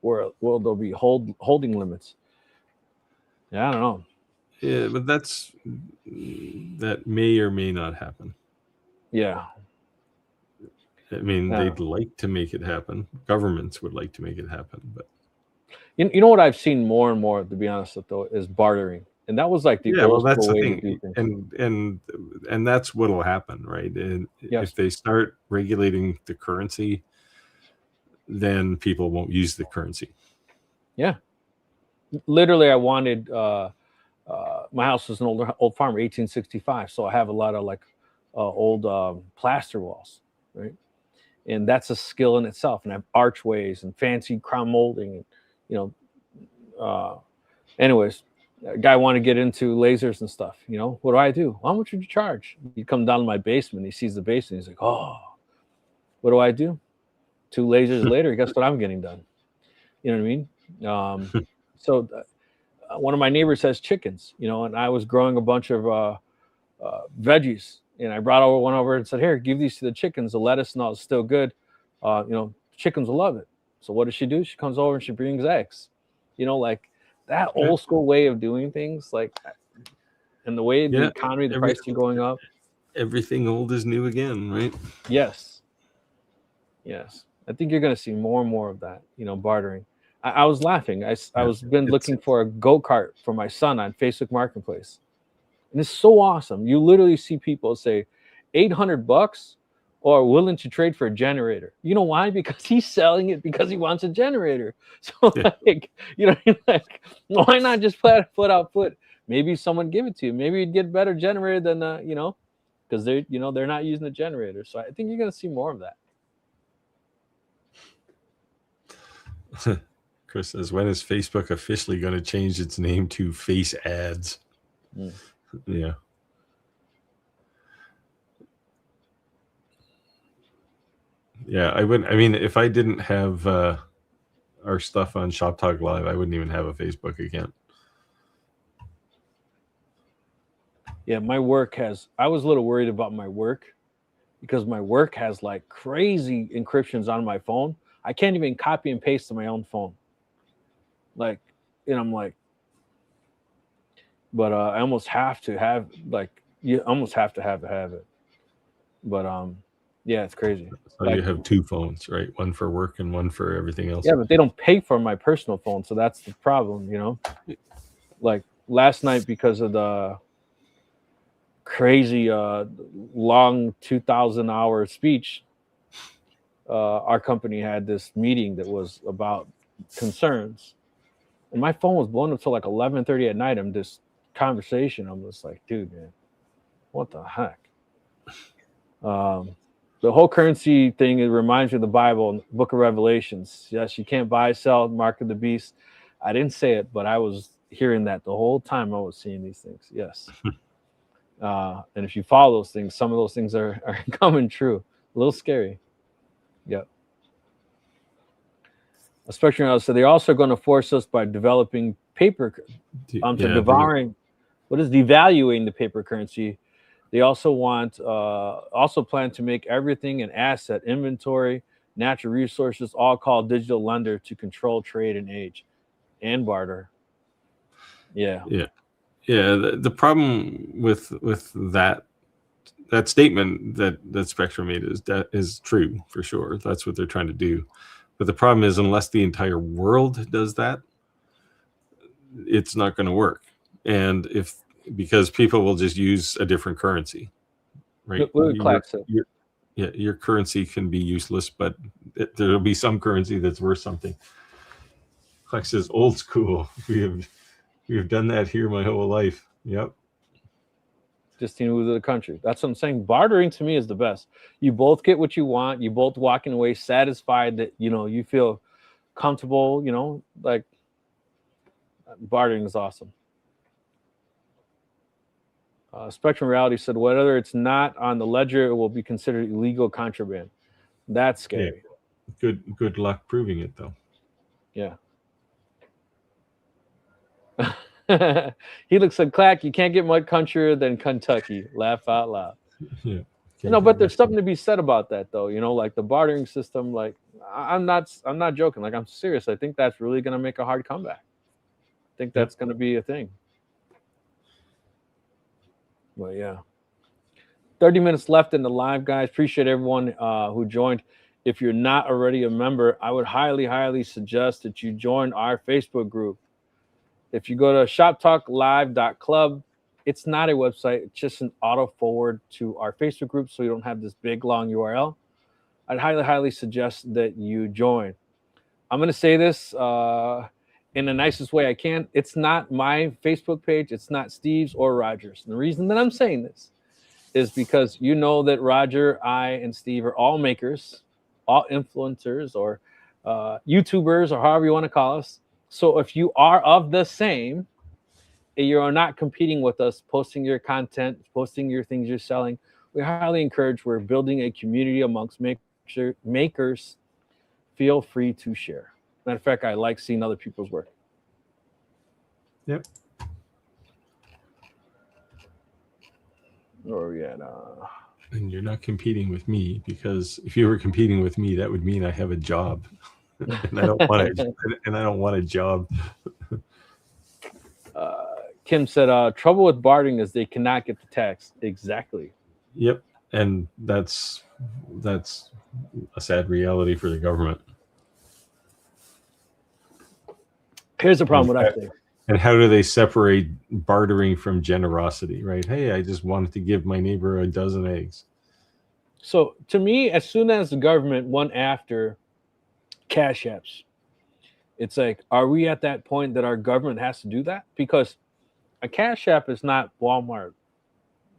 there'll be holding limits. Yeah, I don't know. Yeah, but that may or may not happen. Yeah. I mean, they'd like to make it happen. Governments would like to make it happen, but you know what I've seen more and more, to be honest with though, is bartering. And that was like the old school way to do things. And that's what'll happen, right? And if they start regulating the currency, then people won't use the currency. Yeah. Literally, I wanted my house was an old farm, 1865, so I have a lot of like old plaster walls, right? And that's a skill in itself. And I have archways and fancy crown molding, and anyways. A guy wanted to get into lasers and stuff. What do? How much would you charge? You come down to my basement. He sees the basement. He's like, "Oh, what do? 2 lasers later, guess what I'm getting done?" You know what I mean? So one of my neighbors has chickens, and I was growing a bunch of veggies, and I brought one over and said, "Here, give these to the chickens. The lettuce and all is still good. Chickens will love it." So what does she do? She comes over and she brings eggs. Like that old school way of doing things, like, and the way the economy, the pricing going up. Everything old is new again, right? Yes. I think you're going to see more and more of that, bartering. I was laughing. I was looking for a go-kart for my son on Facebook Marketplace. And it's so awesome. You literally see people say $800 or willing to trade for a generator. You know why? Because he's selling it because he wants a generator. So like, you know, like, why not just put foot out foot? Maybe someone give it to you. Maybe you'd get a better generator than you know, because they're, you know, they're not using the generator. So I think you're gonna see more of that. Chris says, when is Facebook officially going to change its name to Face Ads? Yeah. Yeah, I wouldn't. I mean, if I didn't have our stuff on Shop Talk Live, I wouldn't even have a Facebook account. Yeah, my work has. I was a little worried about my work because my work has like crazy encryptions on my phone. I can't even copy and paste to my own phone. Like, and I'm like, but I almost have to have, like, you almost have to have it. But yeah, it's crazy. So like, you have two phones, right? One for work and one for everything else. Yeah, but they don't pay for my personal phone, so that's the problem, you know. Like last night, because of the crazy long 2,000-hour speech, our company had this meeting that was about concerns, and my phone was blown up till like 11:30 at night. I'm just conversation. I'm just like, dude, man, what the heck? The whole currency thing, it reminds me of the Bible, Book of Revelations. Yes, you can't buy, sell, mark of the beast. I didn't say it, but I was hearing that the whole time I was seeing these things. Yes. And if you follow those things, some of those things are coming true. A little scary. Yep. Especially, so they're also going to force us by developing paper, devouring, what is devaluing the paper currency. They also want, also plan to make everything an asset, inventory, natural resources, all called digital lender to control trade and age and barter. Yeah. The problem with that statement that Spectrum made is true for sure. That's what they're trying to do. But the problem is, unless the entire world does that, it's not going to work. And because people will just use a different currency, right? Your currency can be useless, but there'll be some currency that's worth something. Clark says, old school. We have done that here my whole life. Yep. Just to move to the country. That's what I'm saying. Bartering to me is the best. You both get what you want. You both walking away satisfied that, you know, you feel comfortable, you know, like bartering is awesome. Spectrum Reality said, whether it's not on the ledger, it will be considered illegal contraband. That's scary. Yeah. Good luck proving it, though. Yeah. He looks like Clack. You can't get much countryer than Kentucky. Laugh out loud. Yeah. No, but there's something to be said about that, though. You know, like the bartering system. Like, I'm not joking. Like, I'm serious. I think that's really going to make a hard comeback. I think that's going to be a thing. Well, yeah. 30 minutes left in the live, guys. Appreciate everyone who joined. If you're not already a member, I would highly, highly suggest that you join our Facebook group. If you go to shoptalklive.club, it's not a website. It's just an auto forward to our Facebook group, so you don't have this big, long URL. I'd highly, highly suggest that you join. I'm going to say this in the nicest way I can. It's not my Facebook page. It's not Steve's or Roger's. And the reason that I'm saying this is because you know that Roger, I, and Steve are all makers, all influencers, or YouTubers, or however you want to call us. So if you are of the same, and you are not competing with us, posting your content, posting your things you're selling, we highly encourage. We're building a community amongst makers. Feel free to share. Matter of fact, I like seeing other people's work. Yep. Where are we at? And you're not competing with me, because if you were competing with me, that would mean I have a job, and I don't want a job. Kim said, "Trouble with bartering is they cannot get the tax." Exactly. Yep, and that's a sad reality for the government. Here's the problem with that thing. And how do they separate bartering from generosity, right? Hey, I just wanted to give my neighbor a dozen eggs. So to me, as soon as the government went after cash apps, it's like, are we at that point that our government has to do that? Because a cash app is not Walmart,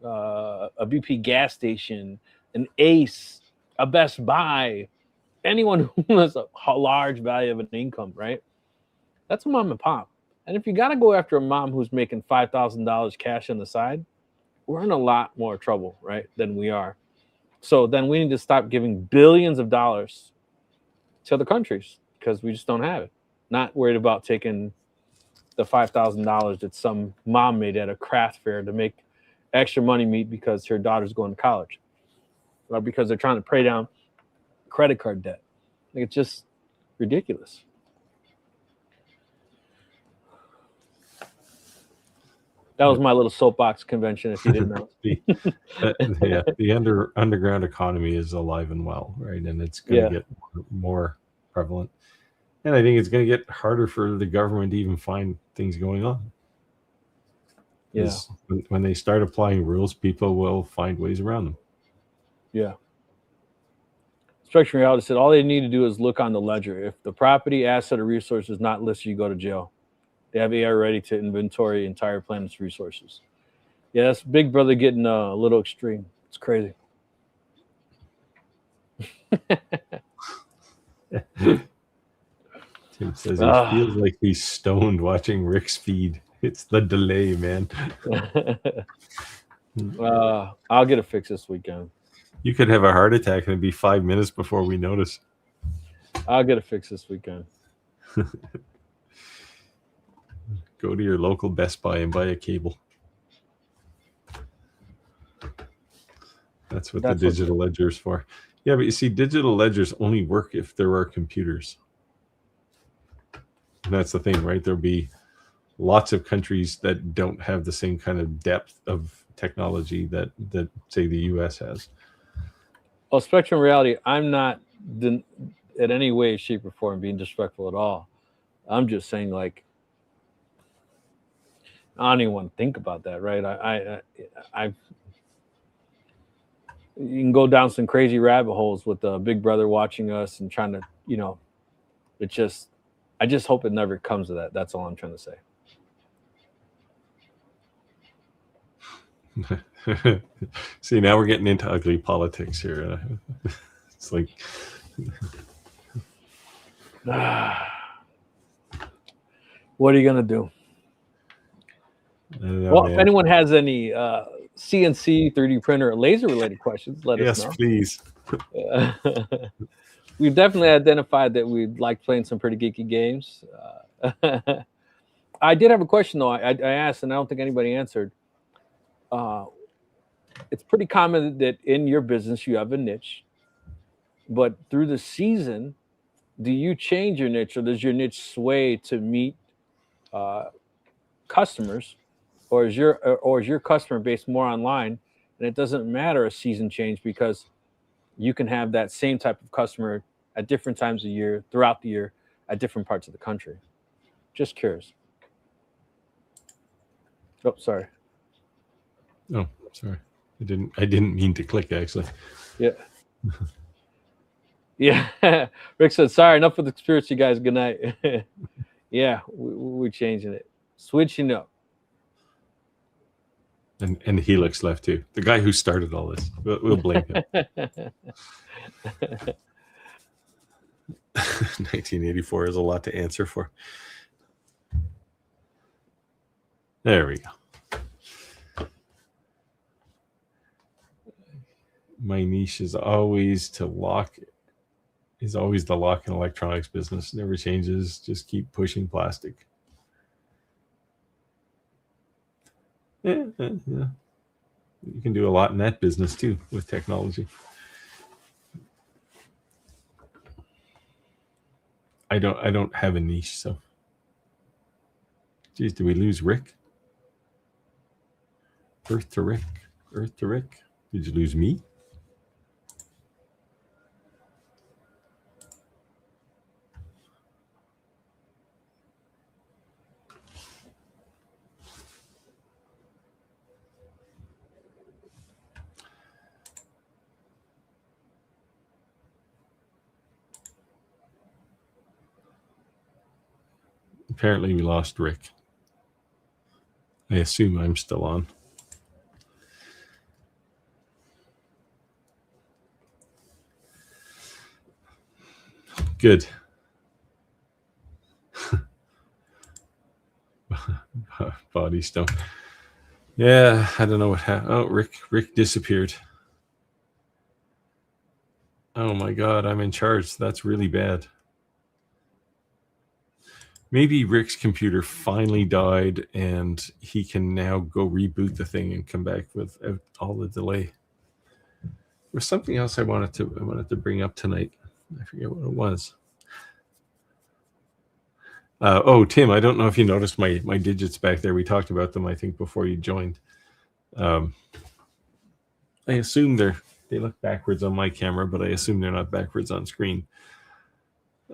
a BP gas station, an Ace, a Best Buy, anyone who has a large value of an income, right? That's a mom and pop. And if you got to go after a mom who's making $5,000 cash on the side, we're in a lot more trouble, right, than we are. So then we need to stop giving billions of dollars to other countries because we just don't have it. Not worried about taking the $5,000 that some mom made at a craft fair to make extra money meet because her daughter's going to college, or because they're trying to pay down credit card debt. Like, it's just ridiculous. That was my little soapbox convention, if you didn't know. The underground economy is alive and well, right? And it's going to get more prevalent. And I think it's going to get harder for the government to even find things going on. Yeah. When they start applying rules, people will find ways around them. Yeah. Spectrum Reality said all they need to do is look on the ledger. If the property, asset, or resource is not listed, you go to jail. They have AI ready to inventory entire planet's resources. Yeah, that's Big Brother getting a little extreme. It's crazy. Tim says he feels like he's stoned watching Rick's feed. It's the delay, man. I'll get it fixed this weekend. You could have a heart attack and it'd be 5 minutes before we notice. I'll get it fixed this weekend. Go to your local Best Buy and buy a cable. That's what the digital ledger is for. Yeah, but you see, digital ledgers only work if there are computers. And that's the thing, right? There'll be lots of countries that don't have the same kind of depth of technology that say the US has. Well, Spectrum Reality, I'm not in any way, shape, or form being disrespectful at all. I'm just saying, like, I don't even want to think about that, right? I you can go down some crazy rabbit holes with Big Brother watching us and trying to, it just, I just hope it never comes to that. That's all I'm trying to say. See, now we're getting into ugly politics here. It's like, what are you gonna do? Well, if anyone has any CNC, 3D printer, or laser related questions, let us know. Yes, please. We've definitely identified that we'd like playing some pretty geeky games. I did have a question though. I asked, and I don't think anybody answered. It's pretty common that in your business you have a niche, but through the season, do you change your niche, or does your niche sway to meet customers, or is your customer base more online, and it doesn't matter a season change because you can have that same type of customer at different times of year throughout the year at different parts of the country? Just curious. Oh, sorry. Oh, sorry. I didn't mean to click, actually. Yeah. Yeah. Rick said, sorry, enough with the conspiracy, guys. Good night. Yeah, we're changing it. Switching up. And Helix left too. The guy who started all this. We'll blame him. 1984 is a lot to answer for. There we go. My niche is always the lock and electronics business. Never changes. Just keep pushing plastic. Yeah. You can do a lot in that business too with technology. I don't have a niche, so. Geez, did we lose Rick? Earth to Rick. Did you lose me? Apparently we lost Rick. I assume I'm still on. Good. Body stone. Yeah, I don't know what happened. Oh, Rick disappeared. Oh my God, I'm in charge. That's really bad. Maybe Rick's computer finally died and he can now go reboot the thing and come back without all the delay. There's something else I wanted to bring up tonight. I forget what it was. Oh, Tim, I don't know if you noticed my digits back there. We talked about them, I think, before you joined. I assume they look backwards on my camera, but I assume they're not backwards on screen.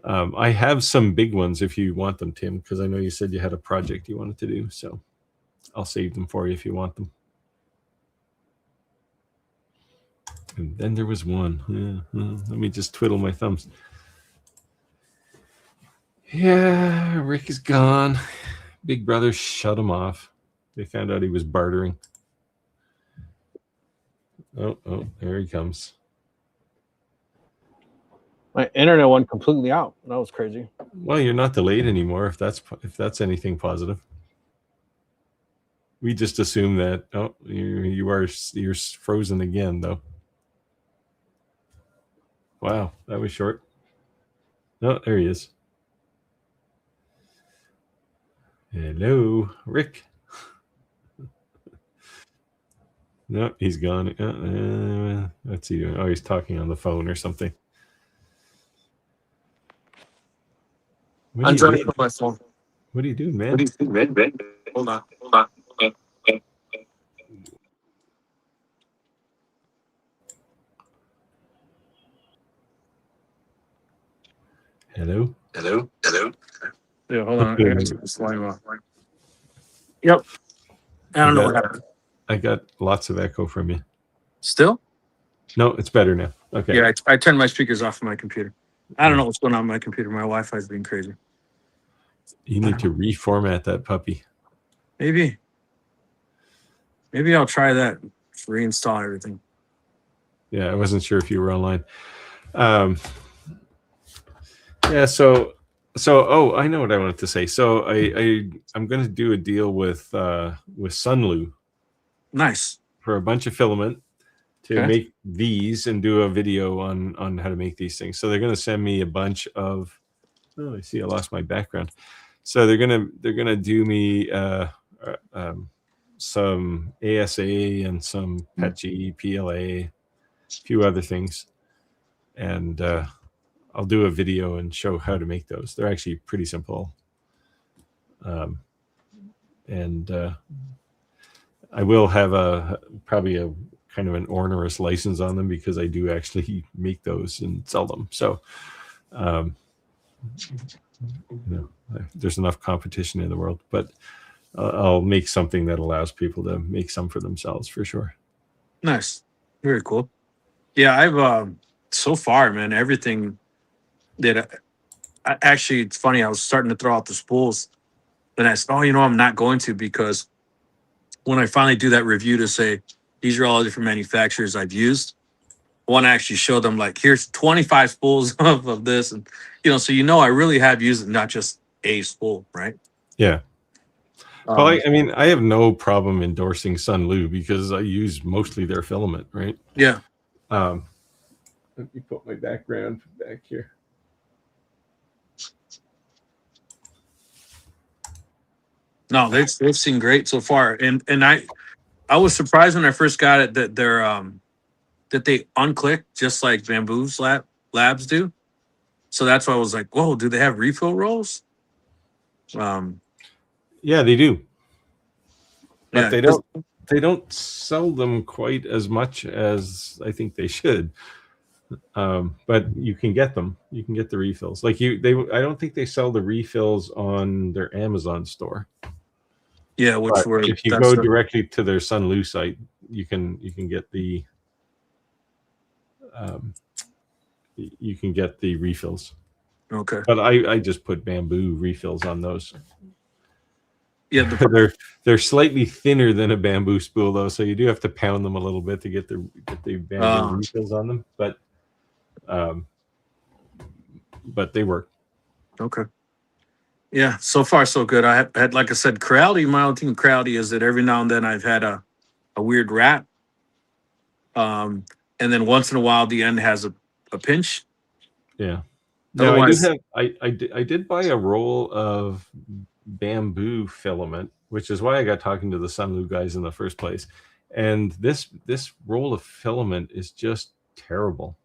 I have some big ones if you want them, Tim, because I know you said you had a project you wanted to do. So I'll save them for you if you want them. And then there was one. Let me just twiddle my thumbs. Yeah, Rick is gone. Big Brother shut him off. They found out he was bartering. Oh, there he comes. My internet went completely out. That was crazy. Well, you're not delayed anymore. If that's anything positive. We just assume that. Oh, you're frozen again, though. Wow, that was short. Oh, there he is. Hello, Rick. No, he's gone. What's he doing? Oh, he's talking on the phone or something. I'm trying to put my phone. What are you doing, man? What do you think, man? Hold on. Hello? Yeah, hold on. I got to slime off. Yep. I don't know what happened. I got lots of echo from you. Still? No, it's better now. Okay. Yeah, I turned my speakers off on my computer. I don't know what's going on with my computer. My Wi-Fi is being crazy. You need to reformat that puppy. Maybe I'll try that. Reinstall everything. Yeah, I wasn't sure if you were online. Yeah, so oh, I know what I wanted to say. So I'm going to do a deal with Sunlu. Nice. For a bunch of filament to make these and do a video on how to make these things. So they're going to send me a bunch of. Oh, I see. I lost my background. So they're gonna do me some ASA and some PETG, PLA, a few other things, and I'll do a video and show how to make those. They're actually pretty simple, and I will have probably a kind of an onerous license on them because I do actually make those and sell them. So. There's enough competition in the world, but I'll make something that allows people to make some for themselves for sure. Nice. Very cool. Yeah, I've so far, man, everything that actually, it's funny. I was starting to throw out the spools, and I said, "Oh, I'm not going to," because when I finally do that review to say these are all the different manufacturers I've used, I want to actually show them like, here's 25 spools of this, and so I really have used it, not just a spool, right? Yeah. Well, I mean, I have no problem endorsing Sunlu because I use mostly their filament, right? Yeah. Let me put my background back here. No, they've seen great so far, and I was surprised when I first got it that they're that they unclick just like Bamboo's labs do. So that's why I was like, whoa, do they have refill rolls? Yeah, they do. But yeah, they don't sell them quite as much as I think they should. But you can get them. You can get the refills. Like I don't think they sell the refills on their Amazon store. Yeah, if you go directly to their Sunlu site, you can get the refills. Okay. But I just put bamboo refills on those. Yeah, they're slightly thinner than a bamboo spool though, so you do have to pound them a little bit to get the bamboo refills on them. But they work. okay. Yeah, so far so good. I had, like I said, Crowley. My only thing with Crowley is that every now and then I've had a weird rat, and then once in a while the end has a pinch. Yeah. Now, Otherwise, I did buy a roll of bamboo filament, which is why I got talking to the Sunlu guys in the first place. And this roll of filament is just terrible.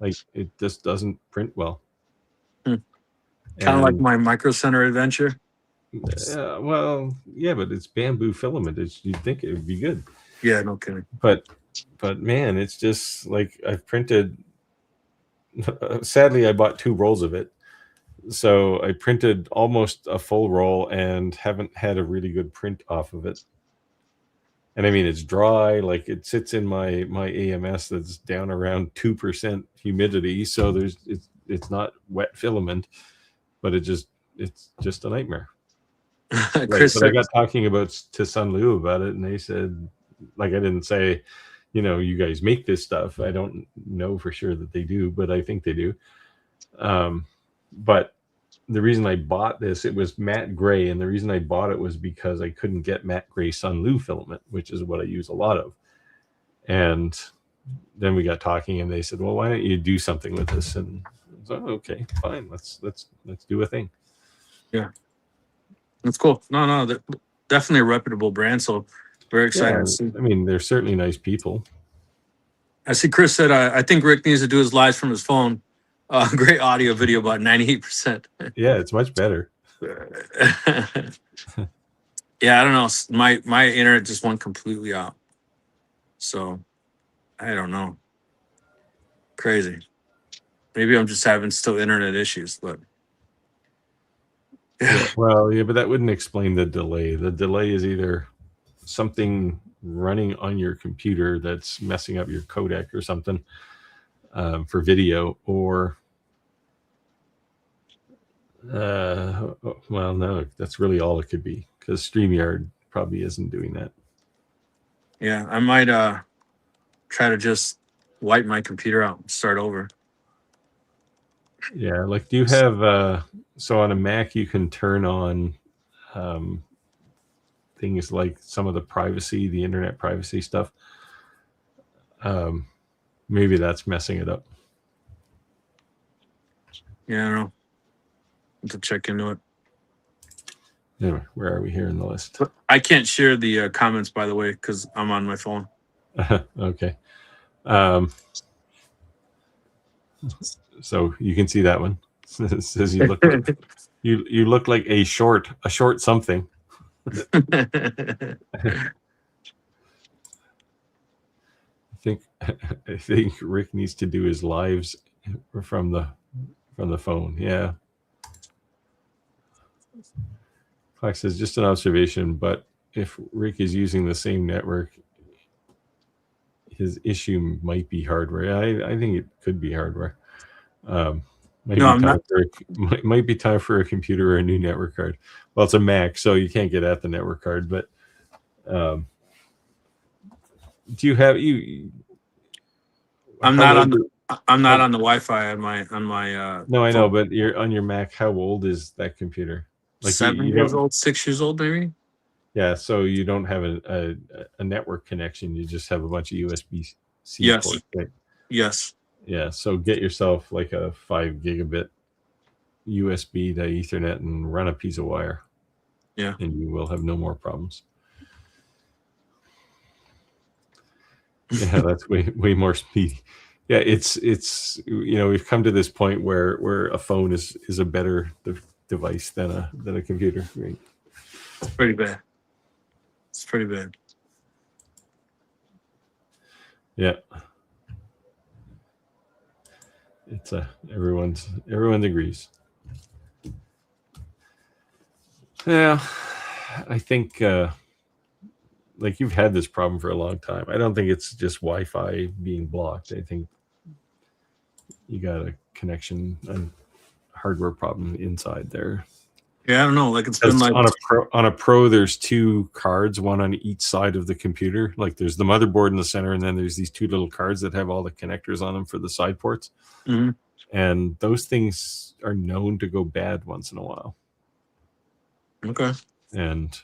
Like, it just doesn't print well. kind of like my Micro Center adventure. Well, yeah, but it's bamboo filament. You'd think it would be good. Yeah, no kidding. But man, it's just like I've printed. Sadly, I bought 2 rolls of it. So I printed almost a full roll and haven't had a really good print off of it. And I mean, it's dry, like it sits in my AMS that's down around 2% humidity. So it's not wet filament, but it's just a nightmare. Chris But I got talking to Sunlu about it, and they said, like, I didn't say, you guys make this stuff. I don't know for sure that they do, but I think they do. But the reason I bought this, it was matte gray, and the reason I bought it was because I couldn't get matte gray Sunlu filament, which is what I use a lot of. And then we got talking, and they said, "Well, why don't you do something with this?" And I was like, okay, fine, let's do a thing. Yeah, that's cool. No, they're definitely a reputable brand. So very excited. Yeah, I mean, they're certainly nice people. I see Chris said, I think Rick needs to do his lives from his phone. Great audio video, about 98%. Yeah, it's much better. Yeah, I don't know. My internet just went completely out. So I don't know. Crazy. Maybe I'm just having still internet issues, but yeah. Well, yeah, but that wouldn't explain the delay. The delay is either something running on your computer that's messing up your codec or something for video, or well, no, that's really all it could be, because StreamYard probably isn't doing that. Yeah, I might try to just wipe my computer out and start over. Yeah, like, do you have so on a Mac you can turn on things like some of the internet privacy stuff. Maybe that's messing it up. Yeah, I don't know. Have to check into it. Anyway, where are we here in the list? I can't share the comments, by the way, because I'm on my phone. Okay. So you can see that one. It says you look like a short something. I think Rick needs to do his lives from the phone. Yeah. Clark says, just an observation, but if Rick is using the same network, his issue might be hardware. I think it could be hardware. Might be time for a computer or a new network card. Well, it's a Mac, so you can't get at the network card. But do you have I'm not on the Wi-Fi on my. No, I know, but you're on your Mac. How old is that computer? Like 7 years old, 6 years old, maybe. Yeah, so you don't have a network connection. You just have a bunch of USB-C ports, right? Yes. Yeah, so get yourself like a 5 gigabit USB to Ethernet and run a piece of wire. Yeah. And you will have no more problems. Yeah, that's way more speedy. Yeah, it's we've come to this point where a phone is a better device than a computer. Right? It's pretty bad. It's pretty bad. Yeah. It's everyone agrees. Yeah, I think like you've had this problem for a long time. I don't think it's just Wi-Fi being blocked. I think you got a connection hardware problem inside there. Yeah, I don't know. Like it's been like on a Pro, there's two cards, one on each side of the computer. Like there's the motherboard in the center, and then there's these two little cards that have all the connectors on them for the side ports. Mm-hmm. And those things are known to go bad once in a while. Okay. And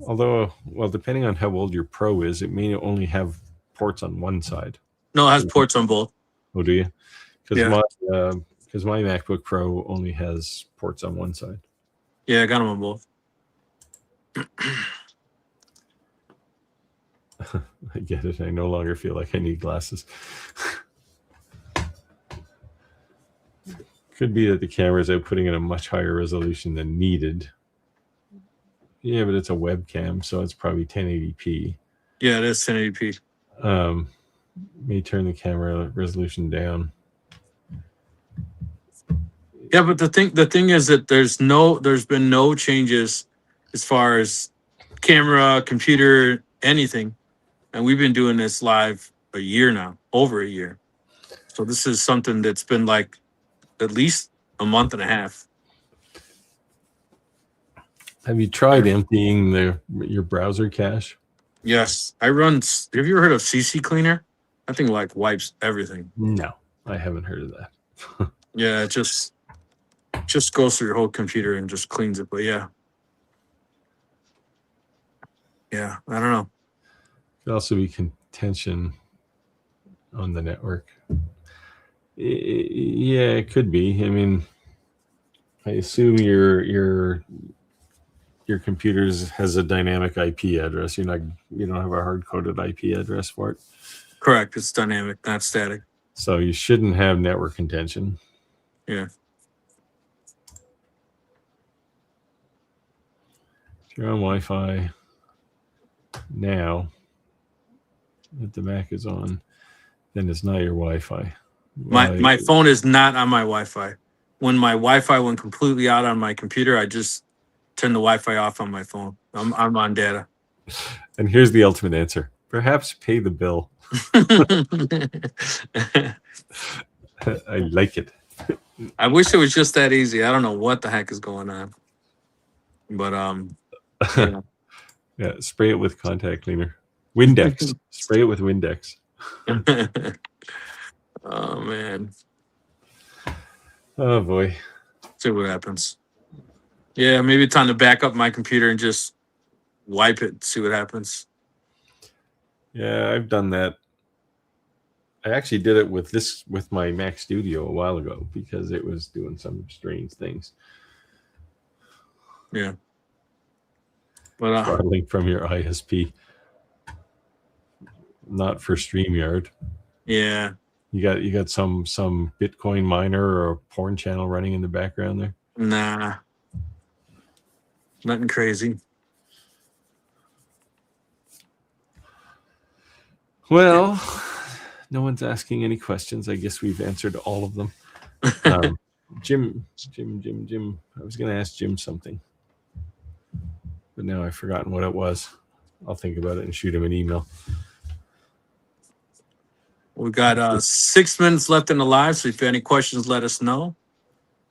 although, well, depending on how old your Pro is, it may only have ports on one side. No, it has ports on both. Oh, do you? Because Yeah. my MacBook Pro only has ports on one side. Yeah, I got them on both. I get it. I no longer feel like I need glasses. Could be that the camera's outputting at a much higher resolution than needed. Yeah, but it's a webcam, so it's probably 1080p. Yeah, it is 1080p. May turn the camera resolution down. Yeah, but the thing is that there's been no changes as far as camera, computer, anything. And we've been doing this live a year now, over a year. So this is something that's been like at least a month and a half. Have you tried emptying your browser cache? Yes. Have you ever heard of CC Cleaner? That thing like wipes everything. No, I haven't heard of that. Yeah, it just goes through your whole computer and just cleans it. But yeah. Yeah, I don't know. Could also be contention on the network. Yeah, it could be. I mean, I assume your computer's has a dynamic IP address. You don't have a hard-coded IP address for it. Correct. It's dynamic, not static. So you shouldn't have network contention. Yeah. If you're on Wi-Fi now, if the Mac is on, then it's not your Wi-Fi. My phone is not on my Wi-Fi. When my Wi-Fi went completely out on my computer, I just turned the Wi-Fi off on my phone. I'm on data. And here's the ultimate answer. Perhaps pay the bill. I like it. I wish it was just that easy. I don't know what the heck is going on. But yeah. Yeah, spray it with contact cleaner. Windex. Spray it with Windex. Oh man. Oh boy. See what happens. Yeah, maybe it's time to back up my computer and just wipe it, see what happens. Yeah, I've done that. I actually did it with my Mac Studio a while ago because it was doing some strange things. Yeah. But throttling from your ISP. Not for StreamYard. Yeah. You got some Bitcoin miner or a porn channel running in the background there? Nah. Nothing crazy. Well, no one's asking any questions. I guess we've answered all of them. Jim. I was going to ask Jim something, but now I've forgotten what it was. I'll think about it and shoot him an email. We got 6 minutes left in the live, so if you have any questions, let us know.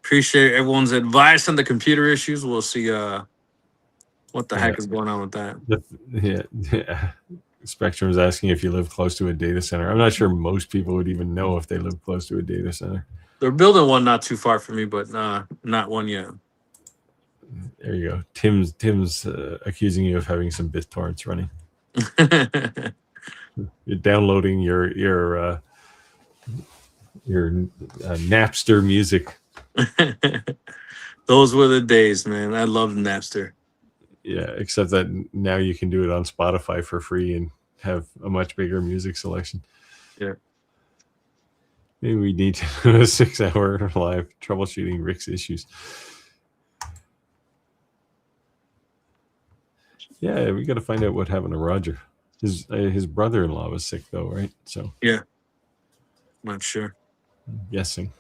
Appreciate everyone's advice on the computer issues. We'll see what the heck is going on with that. Yeah. Spectrum is asking if you live close to a data center. I'm not sure most people would even know if they live close to a data center. They're building one not too far from me, but not one yet. There you go. Tim's accusing you of having some BitTorrents running. You're downloading your Napster music. Those were the days, man. I loved Napster. Yeah, except that now you can do it on Spotify for free and have a much bigger music selection. Yeah. Maybe we need to do a 6-hour live troubleshooting Rick's issues. Yeah, we got to find out what happened to Roger. His brother-in-law was sick though, right? So yeah, not sure. I'm guessing.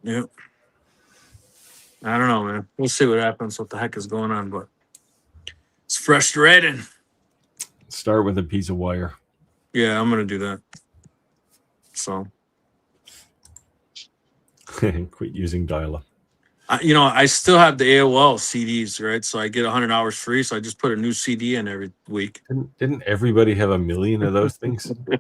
Yep. I don't know, man. We'll see what happens. What the heck is going on? But it's frustrating. Start with a piece of wire. Yeah, I'm gonna do that. So Quit using dial-up. I still have the AOL CDs, right? So I get 100 hours free. So I just put a new CD in every week. Didn't everybody have a million of those things? Do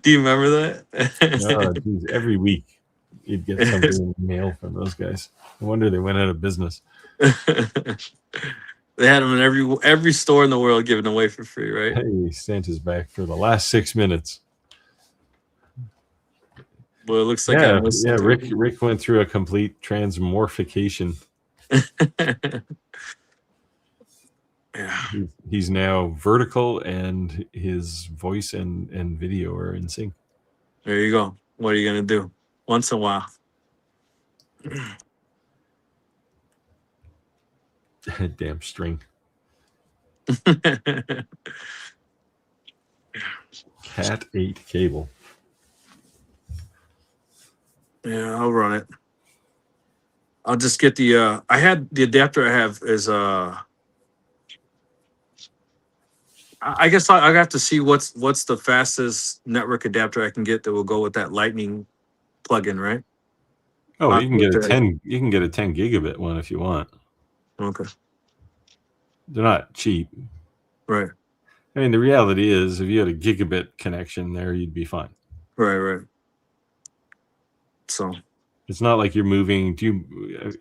you remember that? Oh, geez, every week you'd get something in the mail from those guys. No wonder they went out of business. They had them in every store in the world giving away for free, right? Hey, Santa's back for the last 6 minutes. Well, it looks like Rick went through a complete transmorphication. Yeah. He's now vertical, and his voice and video are in sync. There you go. What are you gonna do? Once in a while. Damn string. Cat 8 cable. Yeah, I'll run it. I'll just get the the adapter I have is I guess I have to see what's the fastest network adapter I can get that will go with that Lightning plug-in, right? Oh, you can get a 10. You can get a 10 gigabit one if you want. Okay. They're not cheap. Right. I mean, the reality is, if you had a gigabit connection there, you'd be fine. Right. So it's not like you're moving.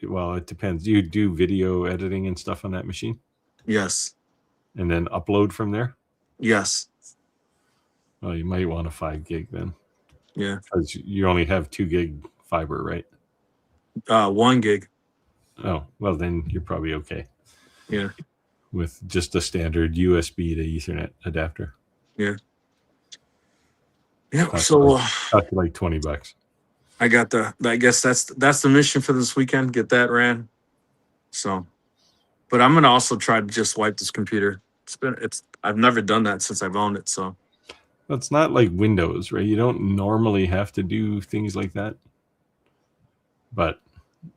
Well, it depends. Do you do video editing and stuff on that machine? Yes. And then upload from there? Yes. Well, you might want a 5 gig then. Yeah. Because you only have 2 gig fiber, right? 1 gig. Oh, well, then you're probably okay. Yeah. With just a standard USB to Ethernet adapter. Yeah. Yeah. So cost like $20. I got I guess that's the mission for this weekend. Get that ran. So, but I'm gonna also try to just wipe this computer. I've never done that since I've owned it. So it's not like Windows, right? You don't normally have to do things like that, but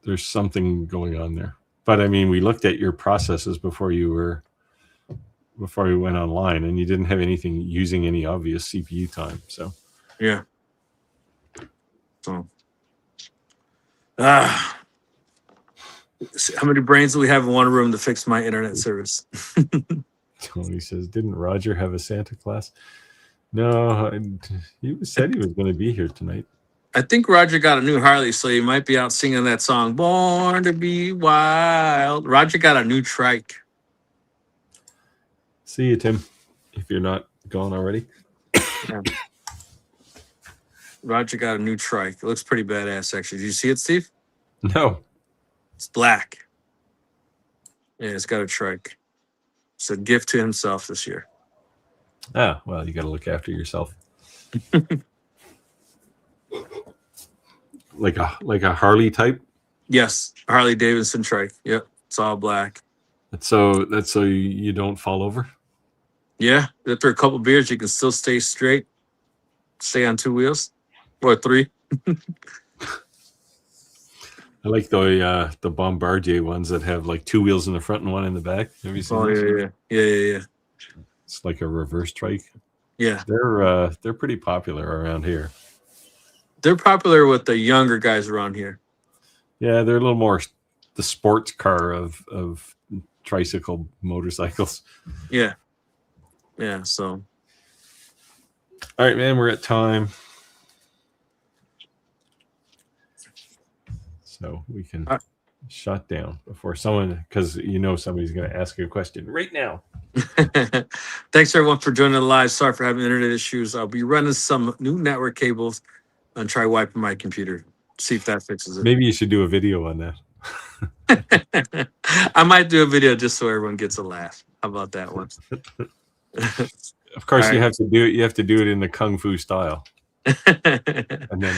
there's something going on there. But I mean, we looked at your processes before we went online, and you didn't have anything using any obvious CPU time. So yeah. So, how many brains do we have in one room to fix my internet service? Tony says, "Didn't Roger have a Santa Claus?" No, he said he was going to be here tonight. I think Roger got a new Harley, so he might be out singing that song, "Born to Be Wild." Roger got a new trike. See you, Tim, if you're not gone already. Yeah. Roger got a new trike. It looks pretty badass, actually. Did you see it, Steve? No. It's black. Yeah, it's got a trike. It's a gift to himself this year. Ah, well, you got to look after yourself. like a Harley type? Yes, Harley Davidson trike. Yep, it's all black. That's so you don't fall over? Yeah, after a couple beers, you can still stay straight. Stay on 2 wheels. Or 3. I like the Bombardier ones that have like 2 wheels in the front and 1 in the back. Have you seen those? Yeah. It's like a reverse trike. Yeah. They're pretty popular around here. They're popular with the younger guys around here. Yeah, they're a little more the sports car of tricycle motorcycles. Yeah. Yeah, so. All right, man, we're at time. So we can shut down before because somebody's going to ask you a question right now. Thanks, everyone, for joining the live. Sorry for having internet issues. I'll be running some new network cables and try wiping my computer. See if that fixes it. Maybe you should do a video on that. I might do a video just so everyone gets a laugh. How about that one? Of course, you have to do it. You have to do it in the kung fu style. And then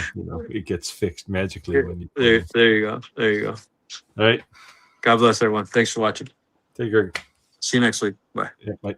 it gets fixed magically when you there you go. All right. God bless everyone. Thanks for watching. Take care. See you next week. Bye. Yeah, bye.